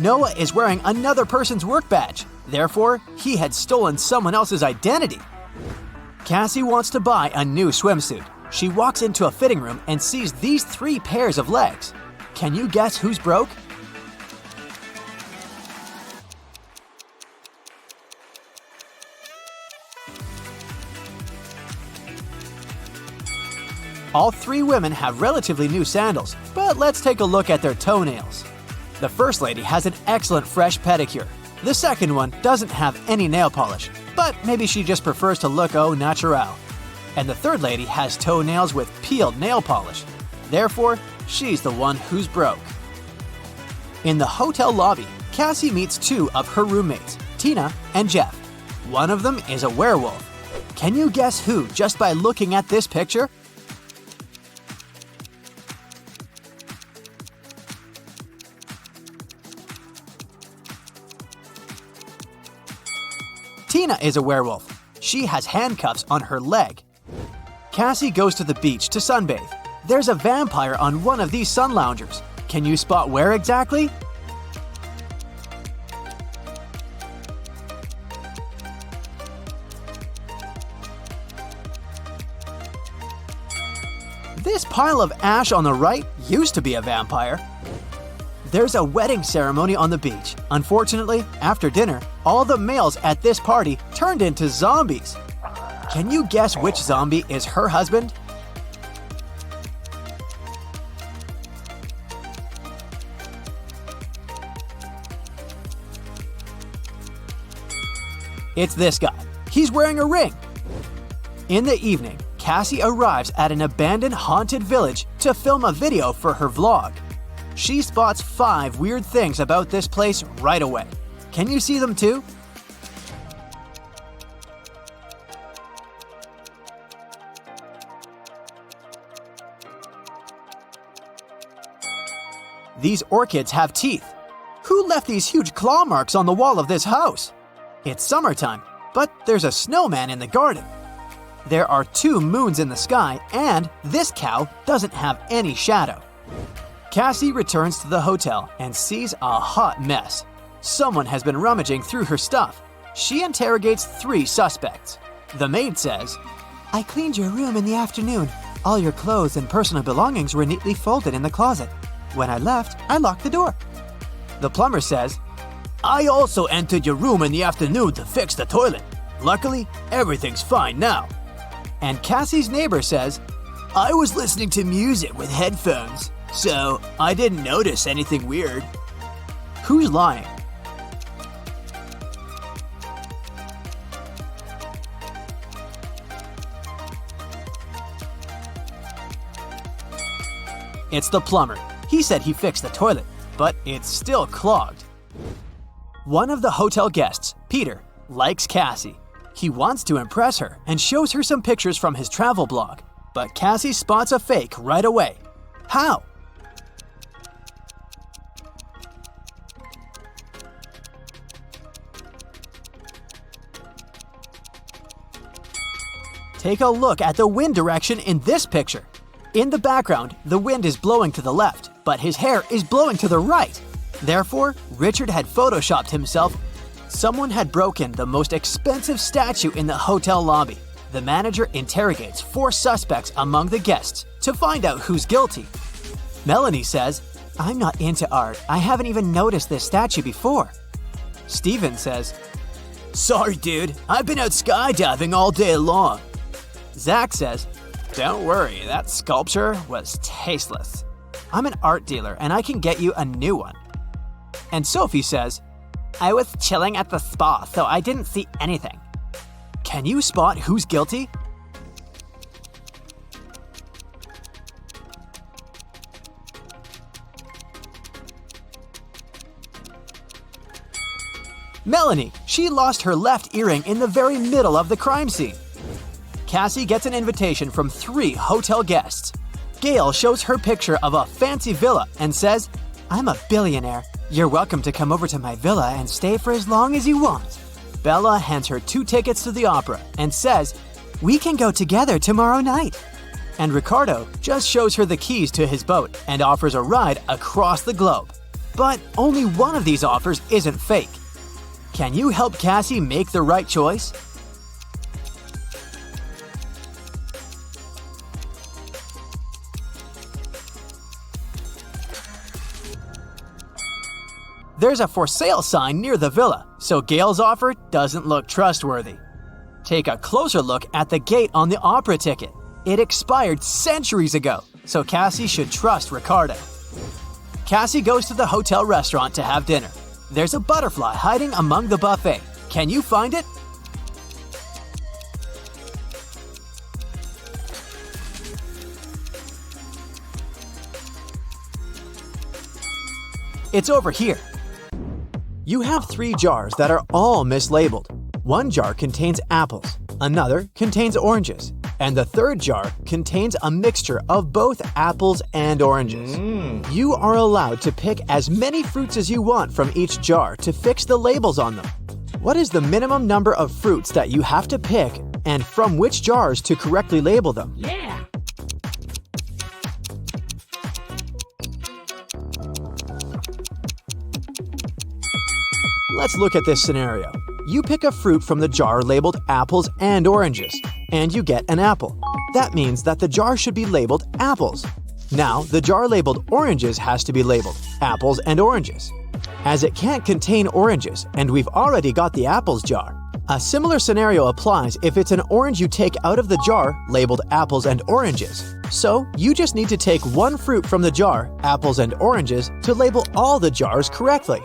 Noah is wearing another person's work badge. Therefore, he had stolen someone else's identity. Cassie wants to buy a new swimsuit. She walks into a fitting room and sees these 3 pairs of legs. Can you guess who's broke? All 3 women have relatively new sandals, but let's take a look at their toenails. The first lady has an excellent fresh pedicure. The second one doesn't have any nail polish, but maybe she just prefers to look au naturel. And the third lady has toenails with peeled nail polish. Therefore, she's the one who's broke. In the hotel lobby, Cassie meets 2 of her roommates, Tina and Jeff. One of them is a werewolf. Can you guess who just by looking at this picture? Tina is a werewolf. She has handcuffs on her leg. Cassie goes to the beach to sunbathe. There's a vampire on one of these sun loungers. Can you spot where exactly? This pile of ash on the right used to be a vampire. There's a wedding ceremony on the beach. Unfortunately, after dinner, all the males at this party turned into zombies. Can you guess which zombie is her husband? It's this guy. He's wearing a ring. In the evening, Cassie arrives at an abandoned haunted village to film a video for her vlog. She spots 5 weird things about this place right away. Can you see them too? These orchids have teeth. Who left these huge claw marks on the wall of this house? It's summertime, but there's a snowman in the garden. There are 2 moons in the sky, and this cow doesn't have any shadow. Cassie returns to the hotel and sees a hot mess. Someone has been rummaging through her stuff. She interrogates 3 suspects. The maid says, "I cleaned your room in the afternoon. All your clothes and personal belongings were neatly folded in the closet. When I left, I locked the door." The plumber says, "I also entered your room in the afternoon to fix the toilet. Luckily, everything's fine now." And Cassie's neighbor says, "I was listening to music with headphones, so I didn't notice anything weird." Who's lying? It's the plumber. He said he fixed the toilet, but it's still clogged. One of the hotel guests, Peter, likes Cassie. He wants to impress her and shows her some pictures from his travel blog, but Cassie spots a fake right away. How? Take a look at the wind direction in this picture. In the background, the wind is blowing to the left, but his hair is blowing to the right. Therefore, Richard had photoshopped himself. Someone had broken the most expensive statue in the hotel lobby. The manager interrogates 4 suspects among the guests to find out who's guilty. Melanie says, "I'm not into art. I haven't even noticed this statue before." Steven says, "Sorry, dude. I've been out skydiving all day long." Zach says, "Don't worry, that sculpture was tasteless. I'm an art dealer and I can get you a new one." And Sophie says, "I was chilling at the spa, so I didn't see anything." Can you spot who's guilty? Melanie, she lost her left earring in the very middle of the crime scene. Cassie gets an invitation from 3 hotel guests. Gail shows her picture of a fancy villa and says, "I'm a billionaire. You're welcome to come over to my villa and stay for as long as you want." Bella hands her 2 tickets to the opera and says, "We can go together tomorrow night." And Ricardo just shows her the keys to his boat and offers a ride across the globe. But only one of these offers isn't fake. Can you help Cassie make the right choice? There's a for sale sign near the villa, so Gail's offer doesn't look trustworthy. Take a closer look at the gate on the opera ticket. It expired centuries ago, so Cassie should trust Ricardo. Cassie goes to the hotel restaurant to have dinner. There's a butterfly hiding among the buffet. Can you find it? It's over here. You have 3 jars that are all mislabeled. One jar contains apples, another contains oranges, and the third jar contains a mixture of both apples and oranges. You are allowed to pick as many fruits as you want from each jar to fix the labels on them. What is the minimum number of fruits that you have to pick and from which jars to correctly label them? Yeah. Let's look at this scenario. You pick a fruit from the jar labeled apples and oranges, and you get an apple. That means that the jar should be labeled apples. Now, the jar labeled oranges has to be labeled apples and oranges, as it can't contain oranges, and we've already got the apples jar. A similar scenario applies if it's an orange you take out of the jar labeled apples and oranges. So, you just need to take one fruit from the jar, apples and oranges, to label all the jars correctly.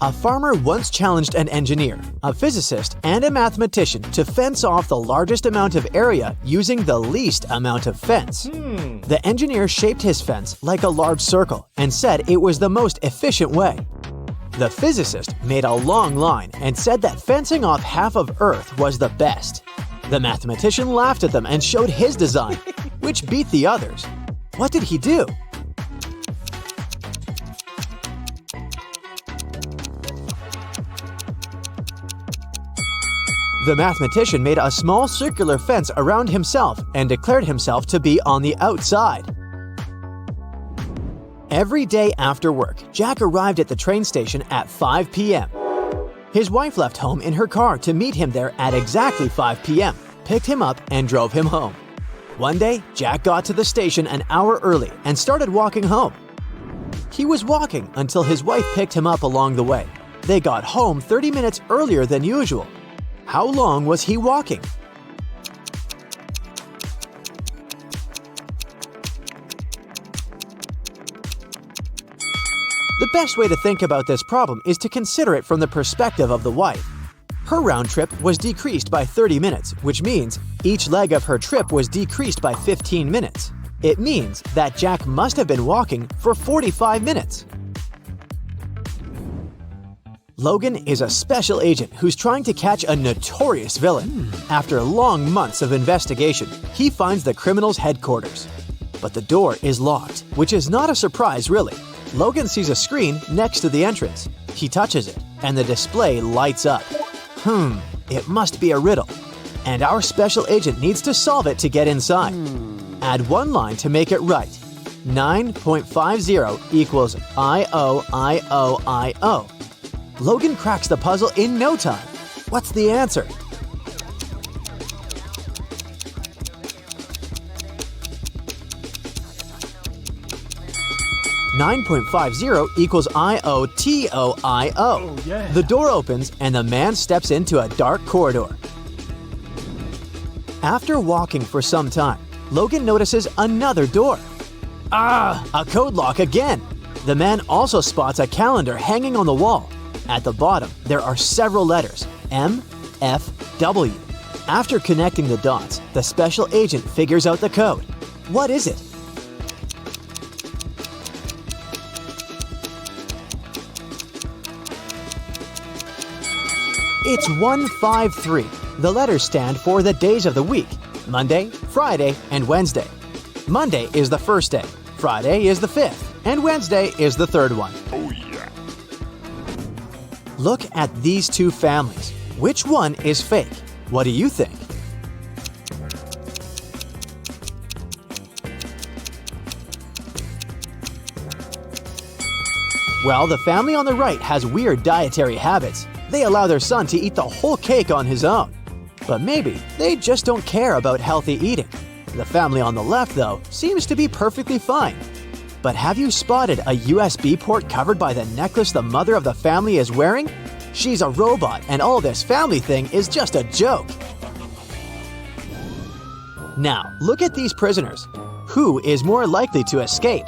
A farmer once challenged an engineer, a physicist, and a mathematician to fence off the largest amount of area using the least amount of fence. The engineer shaped his fence like a large circle and said it was the most efficient way. The physicist made a long line and said that fencing off half of Earth was the best. The mathematician laughed at them and showed his design, which beat the others. What did he do? The mathematician made a small circular fence around himself and declared himself to be on the outside. Every day after work, Jack arrived at the train station at 5 p.m. His wife left home in her car to meet him there at exactly 5 p.m., picked him up, and drove him home. One day, Jack got to the station an hour early and started walking home. He was walking until his wife picked him up along the way. They got home 30 minutes earlier than usual. How long was he walking? The best way to think about this problem is to consider it from the perspective of the wife. Her round trip was decreased by 30 minutes, which means each leg of her trip was decreased by 15 minutes. It means that Jack must have been walking for 45 minutes. Logan is a special agent who's trying to catch a notorious villain. After long months of investigation, he finds the criminal's headquarters. But the door is locked, which is not a surprise really. Logan sees a screen next to the entrance. He touches it, and the display lights up. It must be a riddle. And our special agent needs to solve it to get inside. Add one line to make it right. 9.50 equals I-O-I-O-I-O. Logan cracks the puzzle in no time. What's the answer? $9.50 equals I-O-T-O-I-O. The door opens and the man steps into a dark corridor. After walking for some time, Logan notices another door. A code lock again! The man also spots a calendar hanging on the wall. At the bottom, there are several letters, M, F, W. After connecting the dots, the special agent figures out the code. What is it? It's 153. The letters stand for the days of the week: Monday, Friday, and Wednesday. Monday is the first day, Friday is the fifth, and Wednesday is the third one. Oh yeah! Look at these two families. Which one is fake? What do you think? Well, the family on the right has weird dietary habits. They allow their son to eat the whole cake on his own. But maybe they just don't care about healthy eating. The family on the left, though, seems to be perfectly fine. But have you spotted a USB port covered by the necklace the mother of the family is wearing? She's a robot, and all this family thing is just a joke. Now, look at these prisoners. Who is more likely to escape?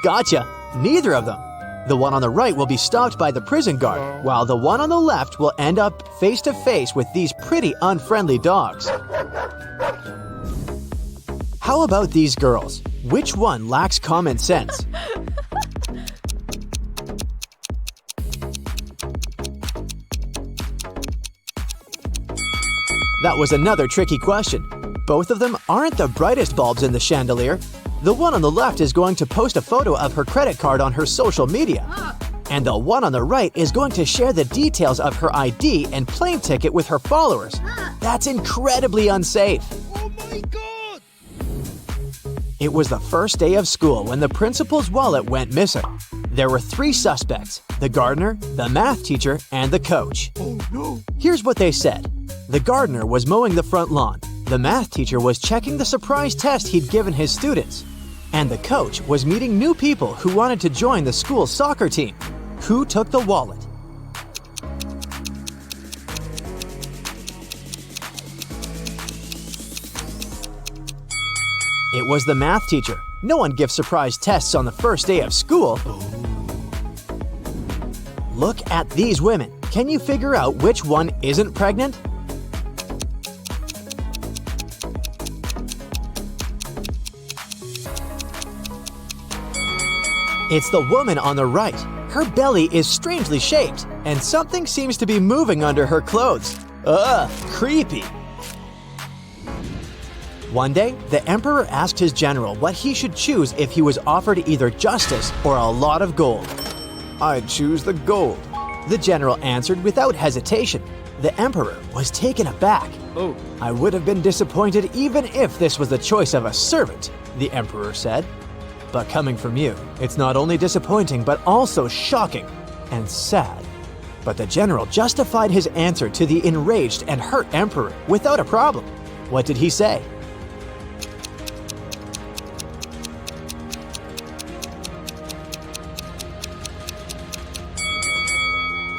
Gotcha! Neither of them. The one on the right will be stopped by the prison guard, while the one on the left will end up face to face with these pretty unfriendly dogs. How about these girls? Which one lacks common sense? That was another tricky question. Both of them aren't the brightest bulbs in the chandelier. The one on the left is going to post a photo of her credit card on her social media. And the one on the right is going to share the details of her ID and plane ticket with her followers. That's incredibly unsafe. Oh my God! It was the first day of school when the principal's wallet went missing. There were 3 suspects: the gardener, the math teacher, and the coach. Oh no! Here's what they said. The gardener was mowing the front lawn. The math teacher was checking the surprise test he'd given his students. And the coach was meeting new people who wanted to join the school's soccer team. Who took the wallet? It was the math teacher. No one gives surprise tests on the first day of school. Look at these women. Can you figure out which one isn't pregnant? It's the woman on the right. Her belly is strangely shaped, and something seems to be moving under her clothes. Ugh, creepy. One day, the emperor asked his general what he should choose if he was offered either justice or a lot of gold. "I'd choose the gold," the general answered without hesitation. The emperor was taken aback. Oh. "I would have been disappointed even if this was the choice of a servant," the emperor said. "But coming from you, it's not only disappointing but also shocking and sad." But the general justified his answer to the enraged and hurt emperor without a problem. What did he say?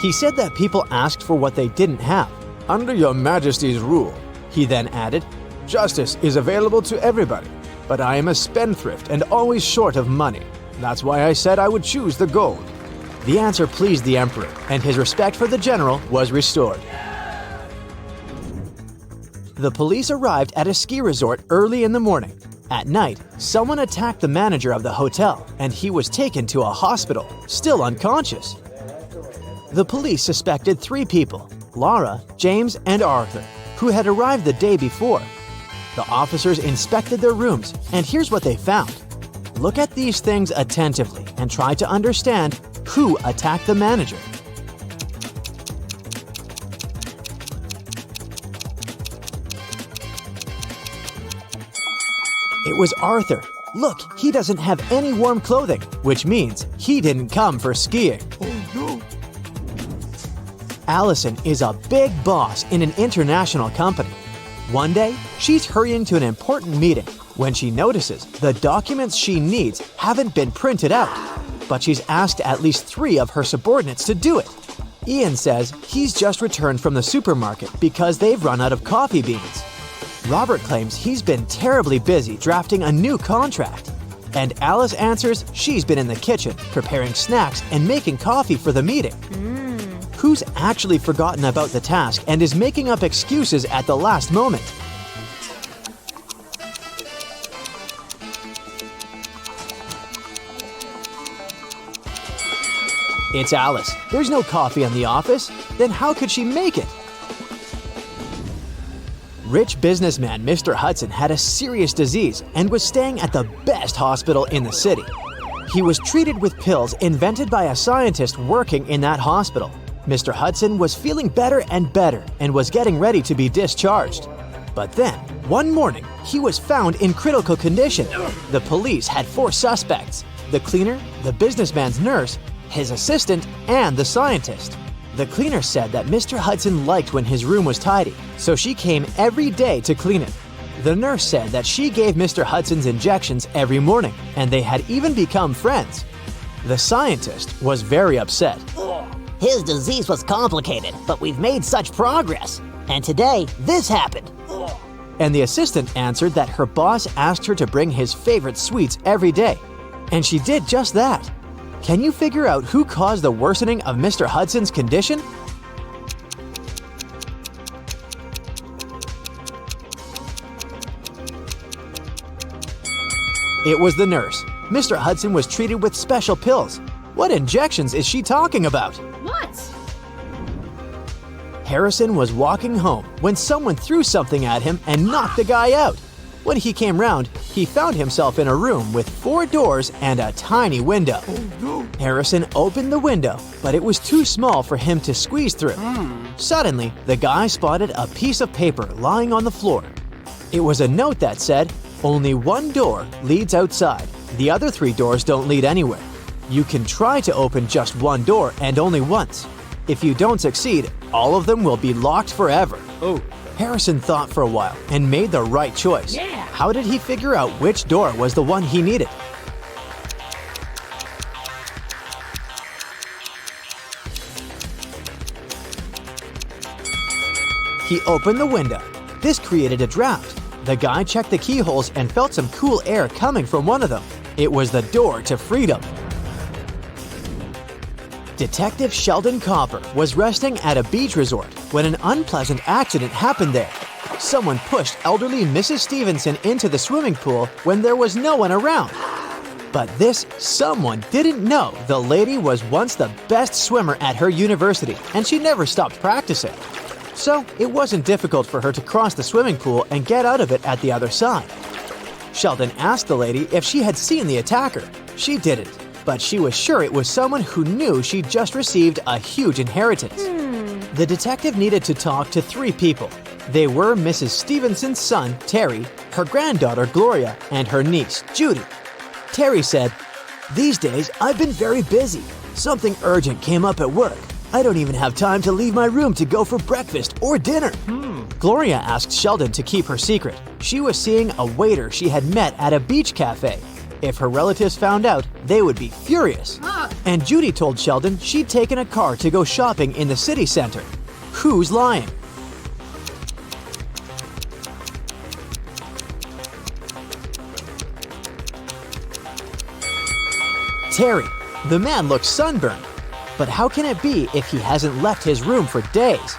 He said that people asked for what they didn't have. "Under your majesty's rule," he then added, "justice is available to everybody, but I am a spendthrift and always short of money. That's why I said I would choose the gold." The answer pleased the emperor, and his respect for the general was restored. The police arrived at a ski resort early in the morning. At night, someone attacked the manager of the hotel, and he was taken to a hospital, still unconscious. The police suspected 3 people, Laura, James, and Arthur, who had arrived the day before. The officers inspected their rooms, and here's what they found. Look at these things attentively and try to understand who attacked the manager. It was Arthur. Look, he doesn't have any warm clothing, which means he didn't come for skiing. Allison is a big boss in an international company. One day, she's hurrying to an important meeting when she notices the documents she needs haven't been printed out, but she's asked at least 3 of her subordinates to do it. Ian says he's just returned from the supermarket because they've run out of coffee beans. Robert claims he's been terribly busy drafting a new contract. And Alice answers she's been in the kitchen preparing snacks and making coffee for the meeting. Who's actually forgotten about the task and is making up excuses at the last moment? It's Alice. There's no coffee in the office. Then how could she make it? Rich businessman Mr. Hudson had a serious disease and was staying at the best hospital in the city. He was treated with pills invented by a scientist working in that hospital. Mr. Hudson was feeling better and better and was getting ready to be discharged. But then, one morning, he was found in critical condition. The police had 4 suspects: the cleaner, the businessman's nurse, his assistant, and the scientist. The cleaner said that Mr. Hudson liked when his room was tidy, so she came every day to clean it. The nurse said that she gave Mr. Hudson's injections every morning, and they had even become friends. The scientist was very upset. His disease was complicated, but we've made such progress. And today, this happened. And the assistant answered that her boss asked her to bring his favorite sweets every day. And she did just that. Can you figure out who caused the worsening of Mr. Hudson's condition? It was the nurse. Mr. Hudson was treated with special pills. What injections is she talking about? What? Harrison was walking home when someone threw something at him and knocked the guy out. When he came round, he found himself in a room with 4 doors and a tiny window. Harrison opened the window, but it was too small for him to squeeze through. Suddenly, the guy spotted a piece of paper lying on the floor. It was a note that said, "Only one door leads outside. The other 3 doors don't lead anywhere. You can try to open just one door and only once. If you don't succeed, all of them will be locked forever." Harrison thought for a while and made the right choice. How did he figure out which door was the one he needed? He opened the window. This created a draft. The guy checked the keyholes and felt some cool air coming from one of them. It was the door to freedom. Detective Sheldon Copper was resting at a beach resort when an unpleasant accident happened there. Someone pushed elderly Mrs. Stevenson into the swimming pool when there was no one around. But this someone didn't know the lady was once the best swimmer at her university and she never stopped practicing. so it wasn't difficult for her to cross the swimming pool and get out of it at the other side. Sheldon asked the lady if she had seen the attacker. She didn't, but she was sure it was someone who knew she'd just received a huge inheritance. The detective needed to talk to 3 people. They were Mrs. Stevenson's son, Terry, her granddaughter, Gloria, and her niece, Judy. Terry said, "These days, I've been very busy. Something urgent came up at work. I don't even have time to leave my room to go for breakfast or dinner." Gloria asked Sheldon to keep her secret. She was seeing a waiter she had met at a beach cafe. If her relatives found out, they would be furious. And Judy told Sheldon she'd taken a car to go shopping in the city center. Who's lying? Terry. The man looks sunburned. But how can it be if he hasn't left his room for days?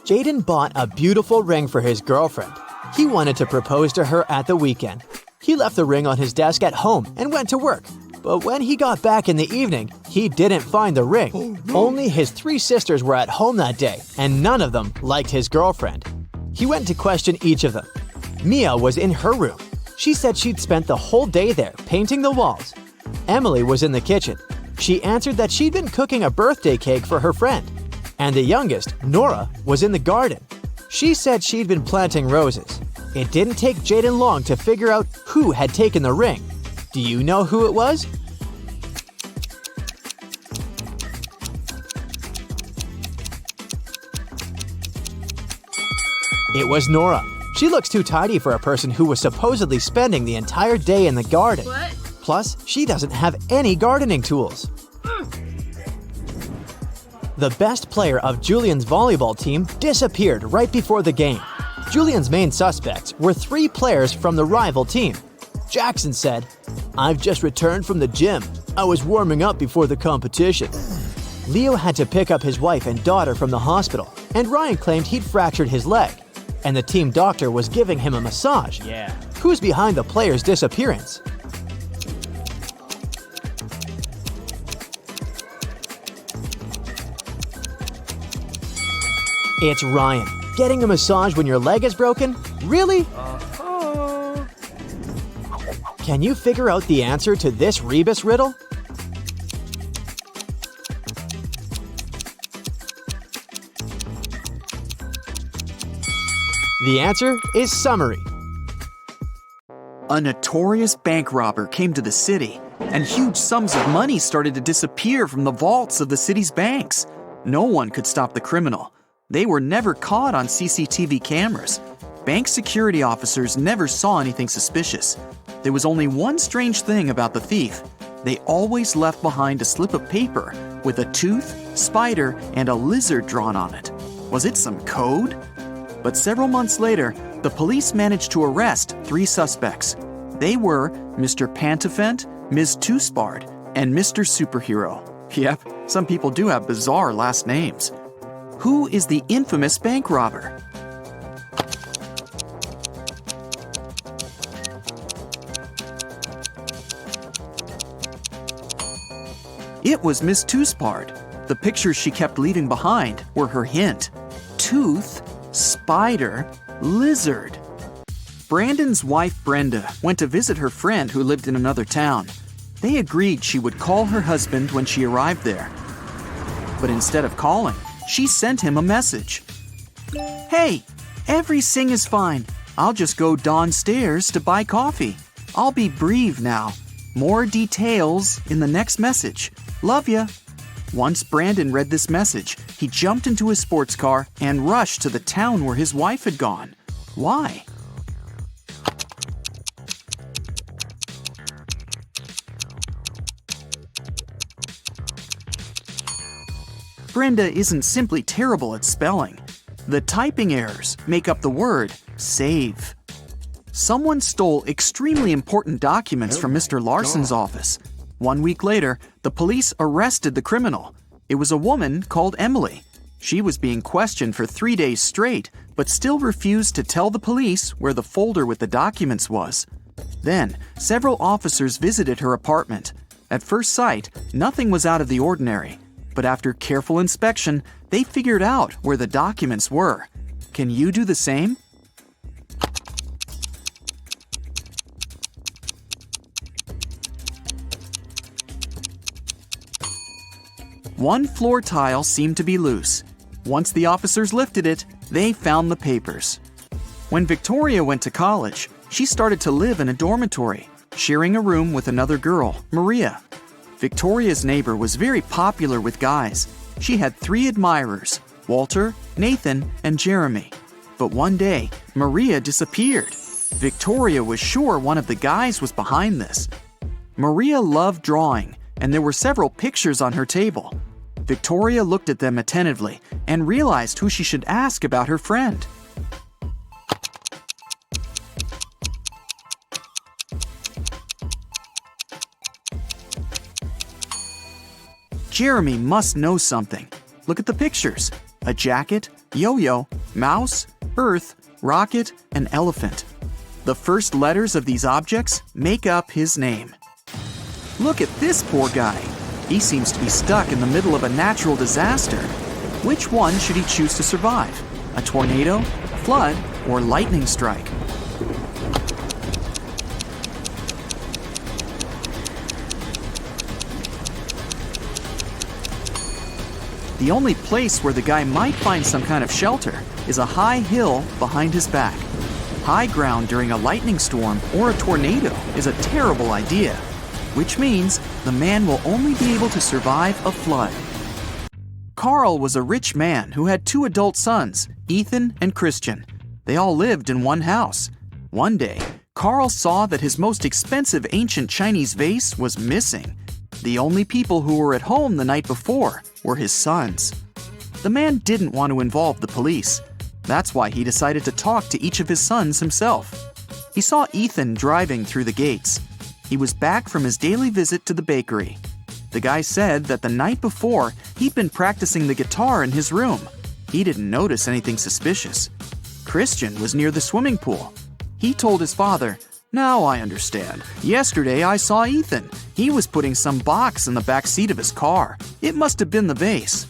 Jaden bought a beautiful ring for his girlfriend. He wanted to propose to her at the weekend. He left the ring on his desk at home and went to work. But when he got back in the evening, he didn't find the ring. Only his 3 sisters were at home that day, and none of them liked his girlfriend. He went to question each of them. Mia was in her room. She said she'd spent the whole day there painting the walls. Emily was in the kitchen. She answered that she'd been cooking a birthday cake for her friend. And the youngest, Nora, was in the garden. She said she'd been planting roses. It didn't take Jaden long to figure out who had taken the ring. Do you know who it was? It was Nora. She looks too tidy for a person who was supposedly spending the entire day in the garden. What? Plus, she doesn't have any gardening tools. The best player of Julian's volleyball team disappeared right before the game. Julian's main suspects were 3 players from the rival team. Jackson said, "I've just returned from the gym. I was warming up before the competition." Leo had to pick up his wife and daughter from the hospital, and Ryan claimed he'd fractured his leg, and the team doctor was giving him a massage. Who's behind the player's disappearance? It's Ryan. Getting a massage when your leg is broken? Really? Can you figure out the answer to this Rebus riddle? The answer is summary. A notorious bank robber came to the city, and huge sums of money started to disappear from the vaults of the city's banks. No one could stop the criminal. They were never caught on CCTV cameras. Bank security officers never saw anything suspicious. There was only one strange thing about the thief. They always left behind a slip of paper with a tooth, spider, and a lizard drawn on it. Was it some code? But several months later, the police managed to arrest 3 suspects. They were Mr. Pantafent, Ms. Toospard, and Mr. Superhero. Yep, some people do have bizarre last names. Who is the infamous bank robber? It was Miss Toospard. The pictures she kept leaving behind were her hint. Tooth, spider, lizard. Brandon's wife Brenda went to visit her friend who lived in another town. They agreed she would call her husband when she arrived there. But instead of calling, she sent him a message. "Hey, everything is fine. I'll just go downstairs to buy coffee. I'll be brief now. More details in the next message. Love ya." Once Brandon read this message, he jumped into his sports car and rushed to the town where his wife had gone. Why? Brenda isn't simply terrible at spelling. The typing errors make up the word save. Someone stole extremely important documents from Mr. Larson's office. 1 week later, the police arrested the criminal. It was a woman called Emily. She was being questioned for 3 days straight, but still refused to tell the police where the folder with the documents was. Then, several officers visited her apartment. At first sight, nothing was out of the ordinary. But after careful inspection, they figured out where the documents were. Can you do the same? One floor tile seemed to be loose. Once the officers lifted it, they found the papers. When Victoria went to college, she started to live in a dormitory, sharing a room with another girl, Maria. Victoria's neighbor was very popular with guys. She had 3 admirers, Walter, Nathan, and Jeremy. But one day, Maria disappeared. Victoria was sure one of the guys was behind this. Maria loved drawing, and there were several pictures on her table. Victoria looked at them attentively and realized who she should ask about her friend. Jeremy must know something. Look at the pictures. A jacket, yo-yo, mouse, earth, rocket, and elephant. The first letters of these objects make up his name. Look at this poor guy. He seems to be stuck in the middle of a natural disaster. Which one should he choose to survive? A tornado, flood, or lightning strike? The only place where the guy might find some kind of shelter is a high hill behind his back. High ground during a lightning storm or a tornado is a terrible idea, which means the man will only be able to survive a flood. Carl was a rich man who had 2 adult sons, Ethan and Christian. They all lived in one house. One day, Carl saw that his most expensive ancient Chinese vase was missing. The only people who were at home the night before were his sons. The man didn't want to involve the police. That's why he decided to talk to each of his sons himself. He saw Ethan driving through the gates. He was back from his daily visit to the bakery. The guy said that the night before, he'd been practicing the guitar in his room. He didn't notice anything suspicious. Christian was near the swimming pool. He told his father, "Now I understand. Yesterday I saw Ethan. He was putting some box in the back seat of his car. It must have been the vase."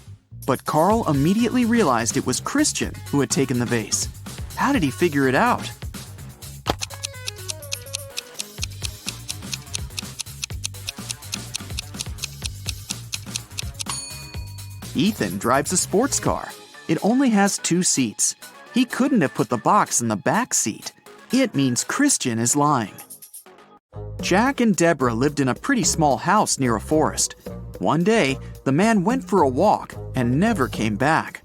But Carl immediately realized it was Christian who had taken the vase. How did he figure it out? Ethan drives a sports car. It only has 2 seats. He couldn't have put the box in the back seat. It means Christian is lying. Jack and Deborah lived in a pretty small house near a forest. One day, the man went for a walk and never came back.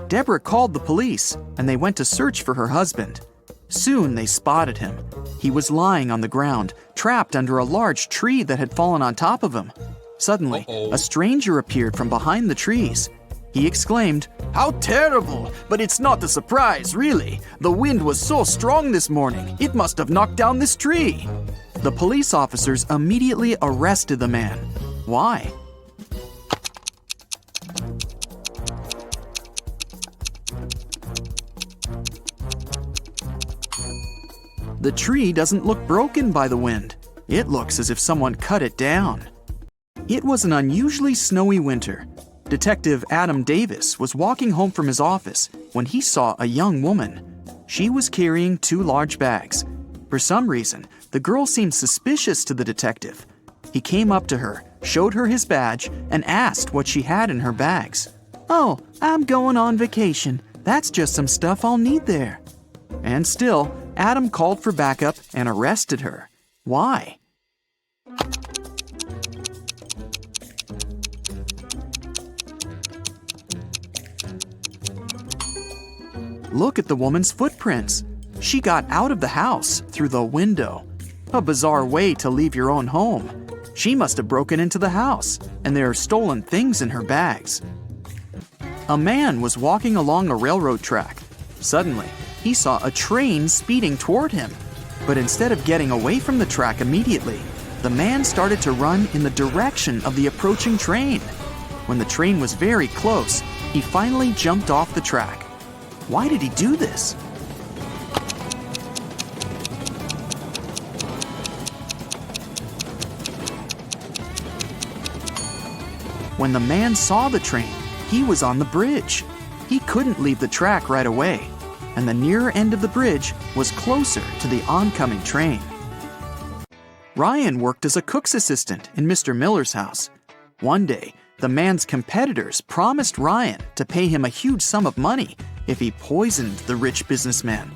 Deborah called the police, and they went to search for her husband. Soon they spotted him. He was lying on the ground, trapped under a large tree that had fallen on top of him. Suddenly, a stranger appeared from behind the trees. He exclaimed, "How terrible! But it's not a surprise, really. The wind was so strong this morning, it must have knocked down this tree." The police officers immediately arrested the man. Why? The tree doesn't look broken by the wind. It looks as if someone cut it down. It was an unusually snowy winter. Detective Adam Davis was walking home from his office when he saw a young woman. She was carrying 2 large bags. For some reason, the girl seemed suspicious to the detective. He came up to her, showed her his badge, and asked what she had in her bags. "Oh, I'm going on vacation. That's just some stuff I'll need there." And still, Adam called for backup and arrested her. Why? Look at the woman's footprints. She got out of the house through the window. A bizarre way to leave your own home. She must have broken into the house, and there are stolen things in her bags. A man was walking along a railroad track. Suddenly, he saw a train speeding toward him. But instead of getting away from the track immediately, the man started to run in the direction of the approaching train. When the train was very close, he finally jumped off the track. Why did he do this? When the man saw the train, he was on the bridge. He couldn't leave the track right away, and the nearer end of the bridge was closer to the oncoming train. Ryan worked as a cook's assistant in Mr. Miller's house. One day, the man's competitors promised Ryan to pay him a huge sum of money if he poisoned the rich businessman.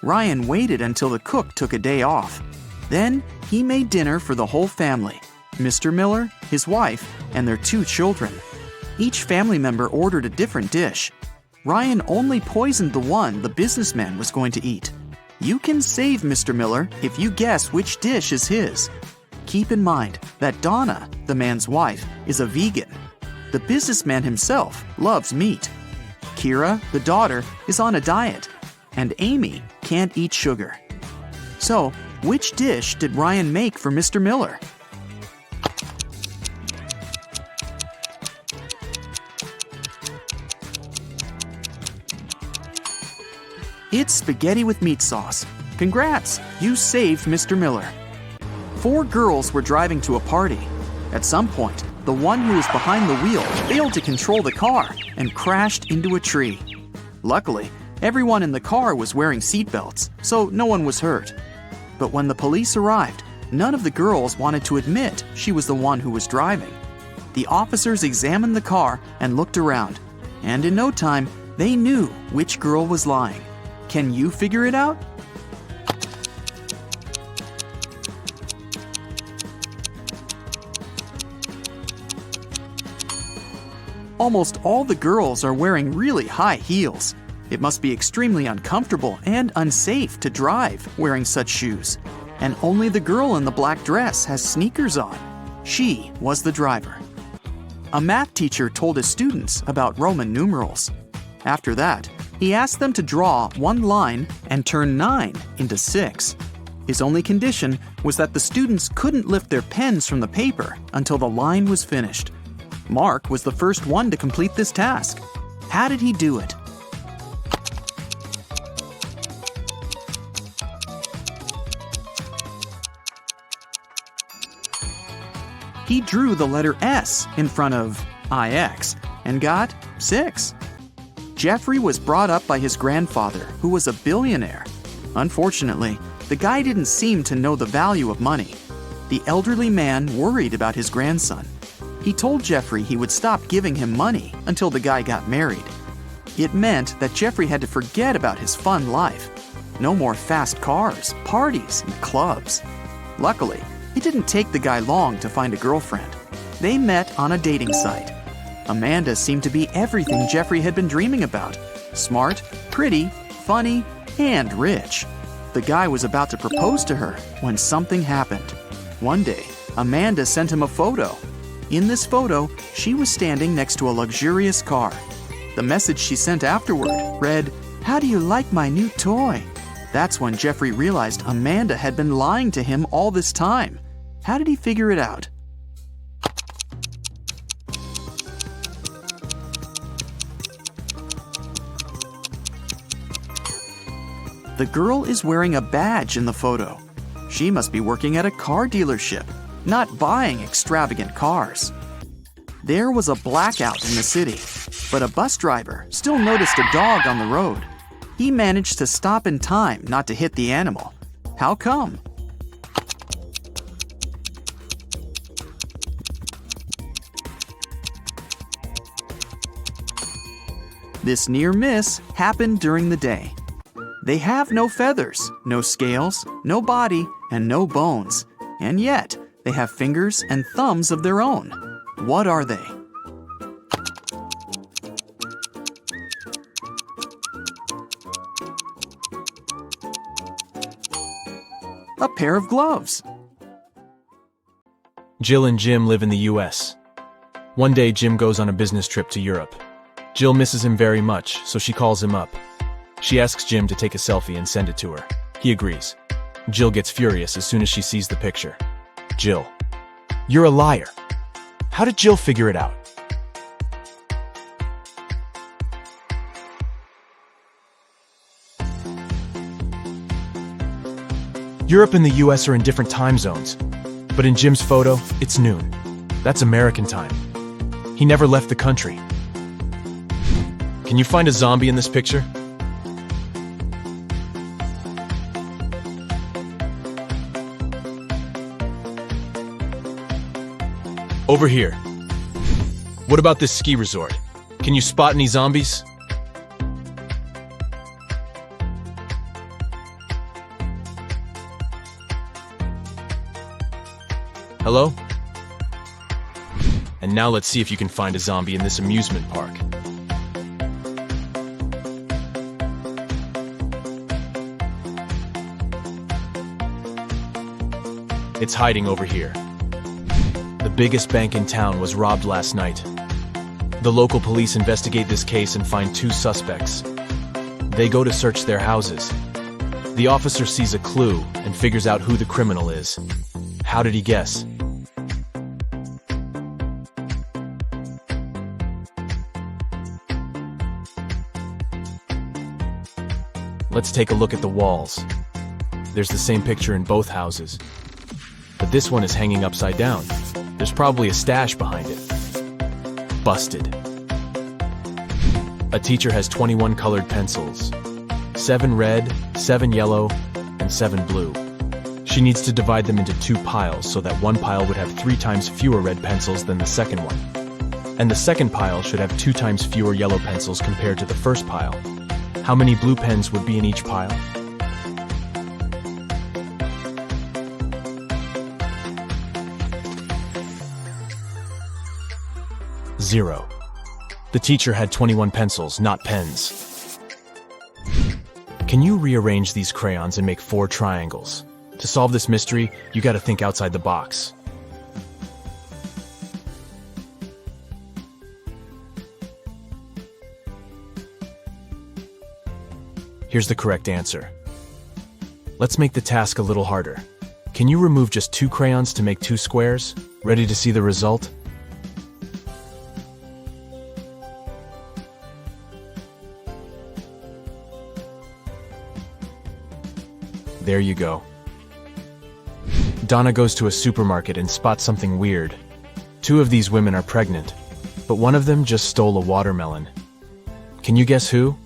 Ryan waited until the cook took a day off. Then he made dinner for the whole family, Mr. Miller, his wife, and their 2 children. Each family member ordered a different dish. Ryan only poisoned the one the businessman was going to eat. You can save Mr. Miller if you guess which dish is his. Keep in mind that Donna, the man's wife, is a vegan. The businessman himself loves meat. Kira, the daughter, is on a diet, and Amy can't eat sugar. So, which dish did Ryan make for Mr. Miller? It's spaghetti with meat sauce. Congrats, you saved Mr. Miller. 4 girls were driving to a party. At some point, the one who was behind the wheel failed to control the car and crashed into a tree. Luckily, everyone in the car was wearing seatbelts, so no one was hurt. But when the police arrived, none of the girls wanted to admit she was the one who was driving. The officers examined the car and looked around, and in no time, they knew which girl was lying. Can you figure it out? Almost all the girls are wearing really high heels. It must be extremely uncomfortable and unsafe to drive wearing such shoes. And only the girl in the black dress has sneakers on. She was the driver. A math teacher told his students about Roman numerals. After that, he asked them to draw one line and turn 9 into 6. His only condition was that the students couldn't lift their pens from the paper until the line was finished. Mark was the first one to complete this task. How did he do it? He drew the letter S in front of IX and got 6. Jeffrey was brought up by his grandfather, who was a billionaire. Unfortunately, the guy didn't seem to know the value of money. The elderly man worried about his grandson. He told Jeffrey he would stop giving him money until the guy got married. It meant that Jeffrey had to forget about his fun life. No more fast cars, parties, and clubs. Luckily, it didn't take the guy long to find a girlfriend. They met on a dating site. Amanda seemed to be everything Jeffrey had been dreaming about. Smart, pretty, funny, and rich. The guy was about to propose to her when something happened. One day, Amanda sent him a photo. In this photo, she was standing next to a luxurious car. The message she sent afterward read, "How do you like my new toy?" That's when Jeffrey realized Amanda had been lying to him all this time. How did he figure it out? The girl is wearing a badge in the photo. She must be working at a car dealership, not buying extravagant cars. There was a blackout in the city, but a bus driver still noticed a dog on the road. He managed to stop in time not to hit the animal. How come? This near miss happened during the day. They have no feathers, no scales, no body, and no bones. And yet, they have fingers and thumbs of their own. What are they? A pair of gloves. Jill and Jim live in the US. One day, Jim goes on a business trip to Europe. Jill misses him very much, so she calls him up. She asks Jim to take a selfie and send it to her. He agrees. Jill gets furious as soon as she sees the picture. Jill: "You're a liar." How did Jill figure it out? Europe and the US are in different time zones, but in Jim's photo, it's noon. That's American time. He never left the country. Can you find a zombie in this picture? Over here. What about this ski resort? Can you spot any zombies? Hello? And now let's see if you can find a zombie in this amusement park. It's hiding over here. The biggest bank in town was robbed last night. The local police investigate this case and find 2 suspects. They go to search their houses. The officer sees a clue and figures out who the criminal is. How did he guess? Let's take a look at the walls. There's the same picture in both houses. But this one is hanging upside down. There's probably a stash behind it. Busted. A teacher has 21 colored pencils. 7 red, 7 yellow, and 7 blue. She needs to divide them into 2 piles so that one pile would have 3 times fewer red pencils than the second one. And the second pile should have 2 times fewer yellow pencils compared to the first pile. How many blue pens would be in each pile? Zero. The teacher had 21 pencils, not pens. Can you rearrange these crayons and make 4 triangles? To solve this mystery, you gotta think outside the box. Here's the correct answer. Let's make the task a little harder. Can you remove just 2 crayons to make 2 squares? Ready to see the result? There you go. Donna goes to a supermarket and spots something weird. 2 of these women are pregnant, but one of them just stole a watermelon. Can you guess who?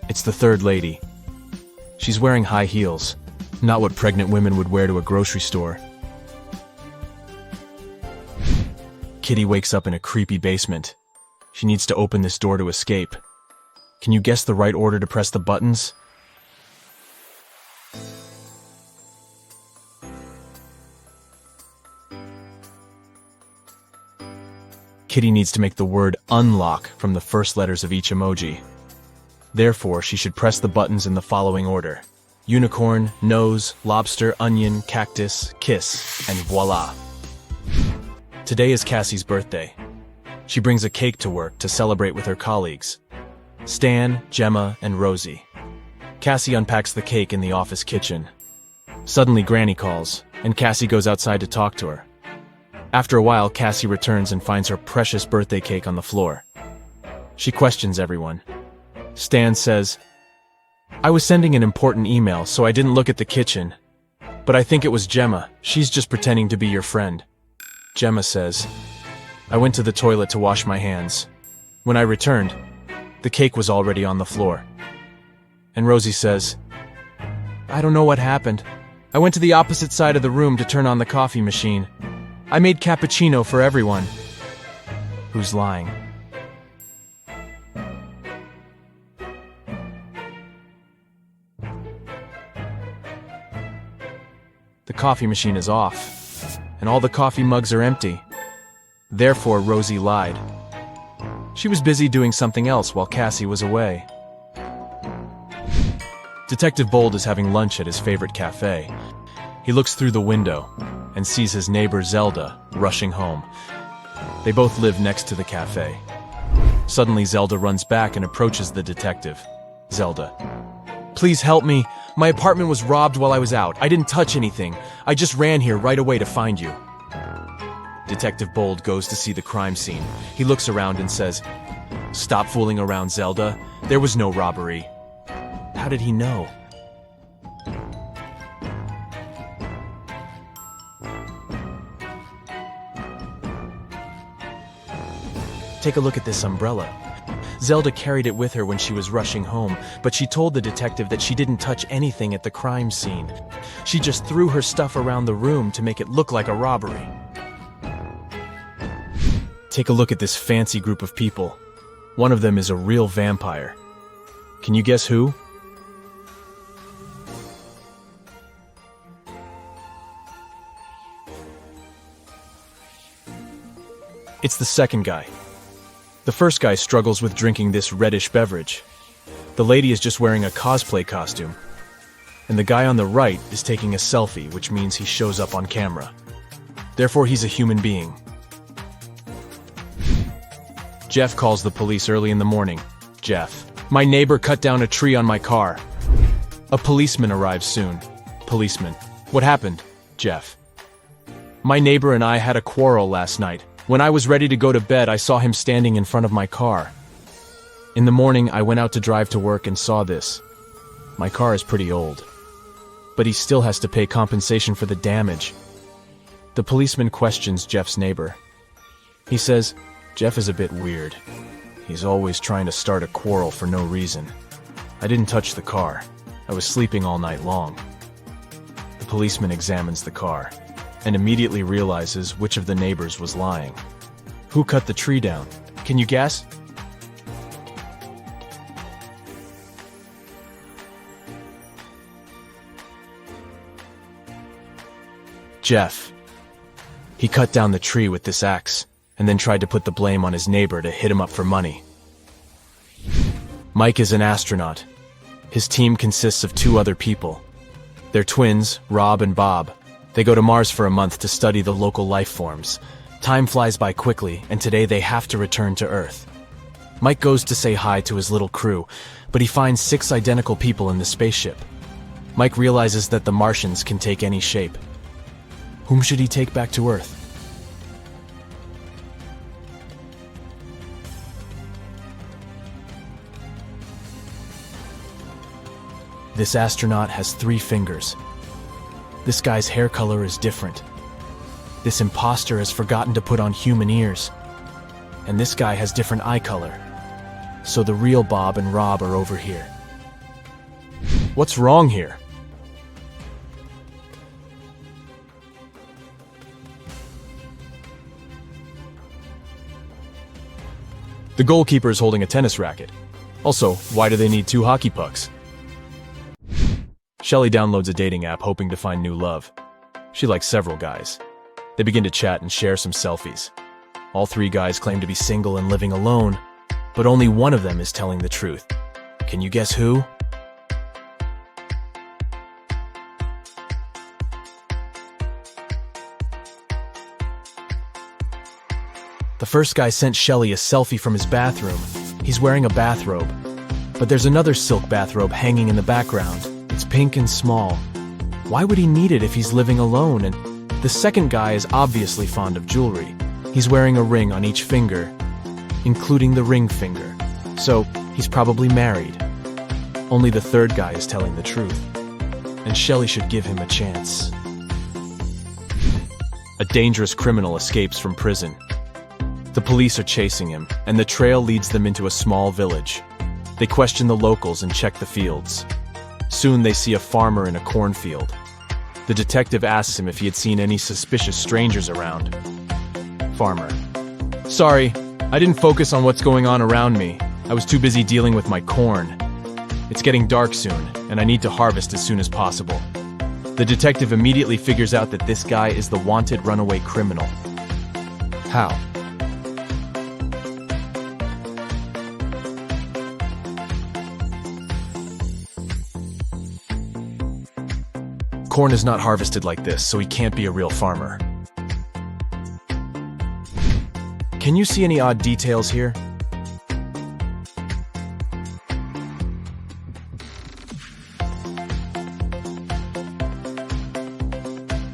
It's the third lady. She's wearing high heels, not what pregnant women would wear to a grocery store. Kitty wakes up in a creepy basement. She needs to open this door to escape. Can you guess the right order to press the buttons? Kitty needs to make the word unlock from the first letters of each emoji. Therefore, she should press the buttons in the following order: unicorn, nose, lobster, onion, cactus, kiss, and voila. Today is Cassie's birthday. She brings a cake to work to celebrate with her colleagues, Stan, Gemma, and Rosie. Cassie unpacks the cake in the office kitchen. Suddenly, Granny calls, and Cassie goes outside to talk to her. After a while, Cassie returns and finds her precious birthday cake on the floor. She questions everyone. Stan says, "I was sending an important email, so I didn't look at the kitchen. But I think it was Gemma. She's just pretending to be your friend." Gemma says, "I went to the toilet to wash my hands. When I returned, the cake was already on the floor." And Rosie says, "I don't know what happened. I went to the opposite side of the room to turn on the coffee machine. I made cappuccino for everyone." Who's lying? The coffee machine is off, and all the coffee mugs are empty. Therefore, Rosie lied. She was busy doing something else while Cassie was away. Detective Bold is having lunch at his favorite cafe. He looks through the window and sees his neighbor Zelda rushing home. They both live next to the cafe. Suddenly, Zelda runs back and approaches the detective. Zelda: "Please help me. My apartment was robbed while I was out. I didn't touch anything. I just ran here right away to find you." Detective Bold goes to see the crime scene. He looks around and says, "Stop fooling around, Zelda. There was no robbery." How did he know? Take a look at this umbrella. Zelda carried it with her when she was rushing home, but she told the detective that she didn't touch anything at the crime scene. She just threw her stuff around the room to make it look like a robbery. Take a look at this fancy group of people. One of them is a real vampire. Can you guess who? It's the second guy. The first guy struggles with drinking this reddish beverage. The lady is just wearing a cosplay costume. And the guy on the right is taking a selfie, which means he shows up on camera. Therefore, he's a human being. Jeff calls the police early in the morning. Jeff: my neighbor cut down a tree on my car. A policeman arrives soon. Policeman: what happened? Jeff: my neighbor and I had a quarrel last night. When I was ready to go to bed, I saw him standing in front of my car. In the morning, I went out to drive to work and saw this. My car is pretty old, but he still has to pay compensation for the damage. The policeman questions Jeff's neighbor. He says, Jeff is a bit weird. He's always trying to start a quarrel for no reason. I didn't touch the car. I was sleeping all night long. The policeman examines the car and immediately realizes which of the neighbors was lying. Who cut the tree down? Can you guess? Jeff. He cut down the tree with this axe and then tried to put the blame on his neighbor to hit him up for money. Mike is an astronaut. His team consists of 2 other people. They're twins, Rob and Bob. They go to Mars for a month to study the local life forms. Time flies by quickly, and today they have to return to Earth. Mike goes to say hi to his little crew, but he finds 6 identical people in the spaceship. Mike realizes that the Martians can take any shape. Whom should he take back to Earth? This astronaut has 3 fingers. This guy's hair color is different. This imposter has forgotten to put on human ears. And this guy has different eye color. So the real Bob and Rob are over here. What's wrong here? The goalkeeper is holding a tennis racket. Also, why do they need 2 hockey pucks? Shelly downloads a dating app hoping to find new love. She likes several guys. They begin to chat and share some selfies. All 3 guys claim to be single and living alone, but only one of them is telling the truth. Can you guess who? The first guy sent Shelly a selfie from his bathroom. He's wearing a bathrobe, but there's another silk bathrobe hanging in the background. It's pink and small. Why would he need it if he's living alone? And the second guy is obviously fond of jewelry. He's wearing a ring on each finger, including the ring finger. So he's probably married. Only the third guy is telling the truth. And Shelly should give him a chance. A dangerous criminal escapes from prison. The police are chasing him, and the trail leads them into a small village. They question the locals and check the fields. Soon they see a farmer in a cornfield. The detective asks him if he had seen any suspicious strangers around. Farmer: sorry, I didn't focus on what's going on around me. I was too busy dealing with my corn. It's getting dark soon, and I need to harvest as soon as possible. The detective immediately figures out that this guy is the wanted runaway criminal. How? Corn is not harvested like this, so he can't be a real farmer. Can you see any odd details here?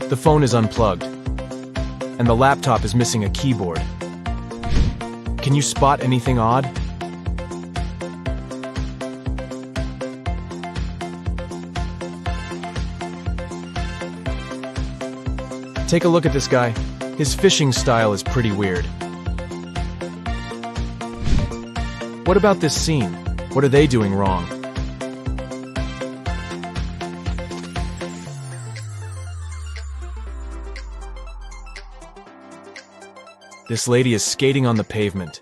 The phone is unplugged, and the laptop is missing a keyboard. Can you spot anything odd? Take a look at this guy. His fishing style is pretty weird. What about this scene? What are they doing wrong? This lady is skating on the pavement.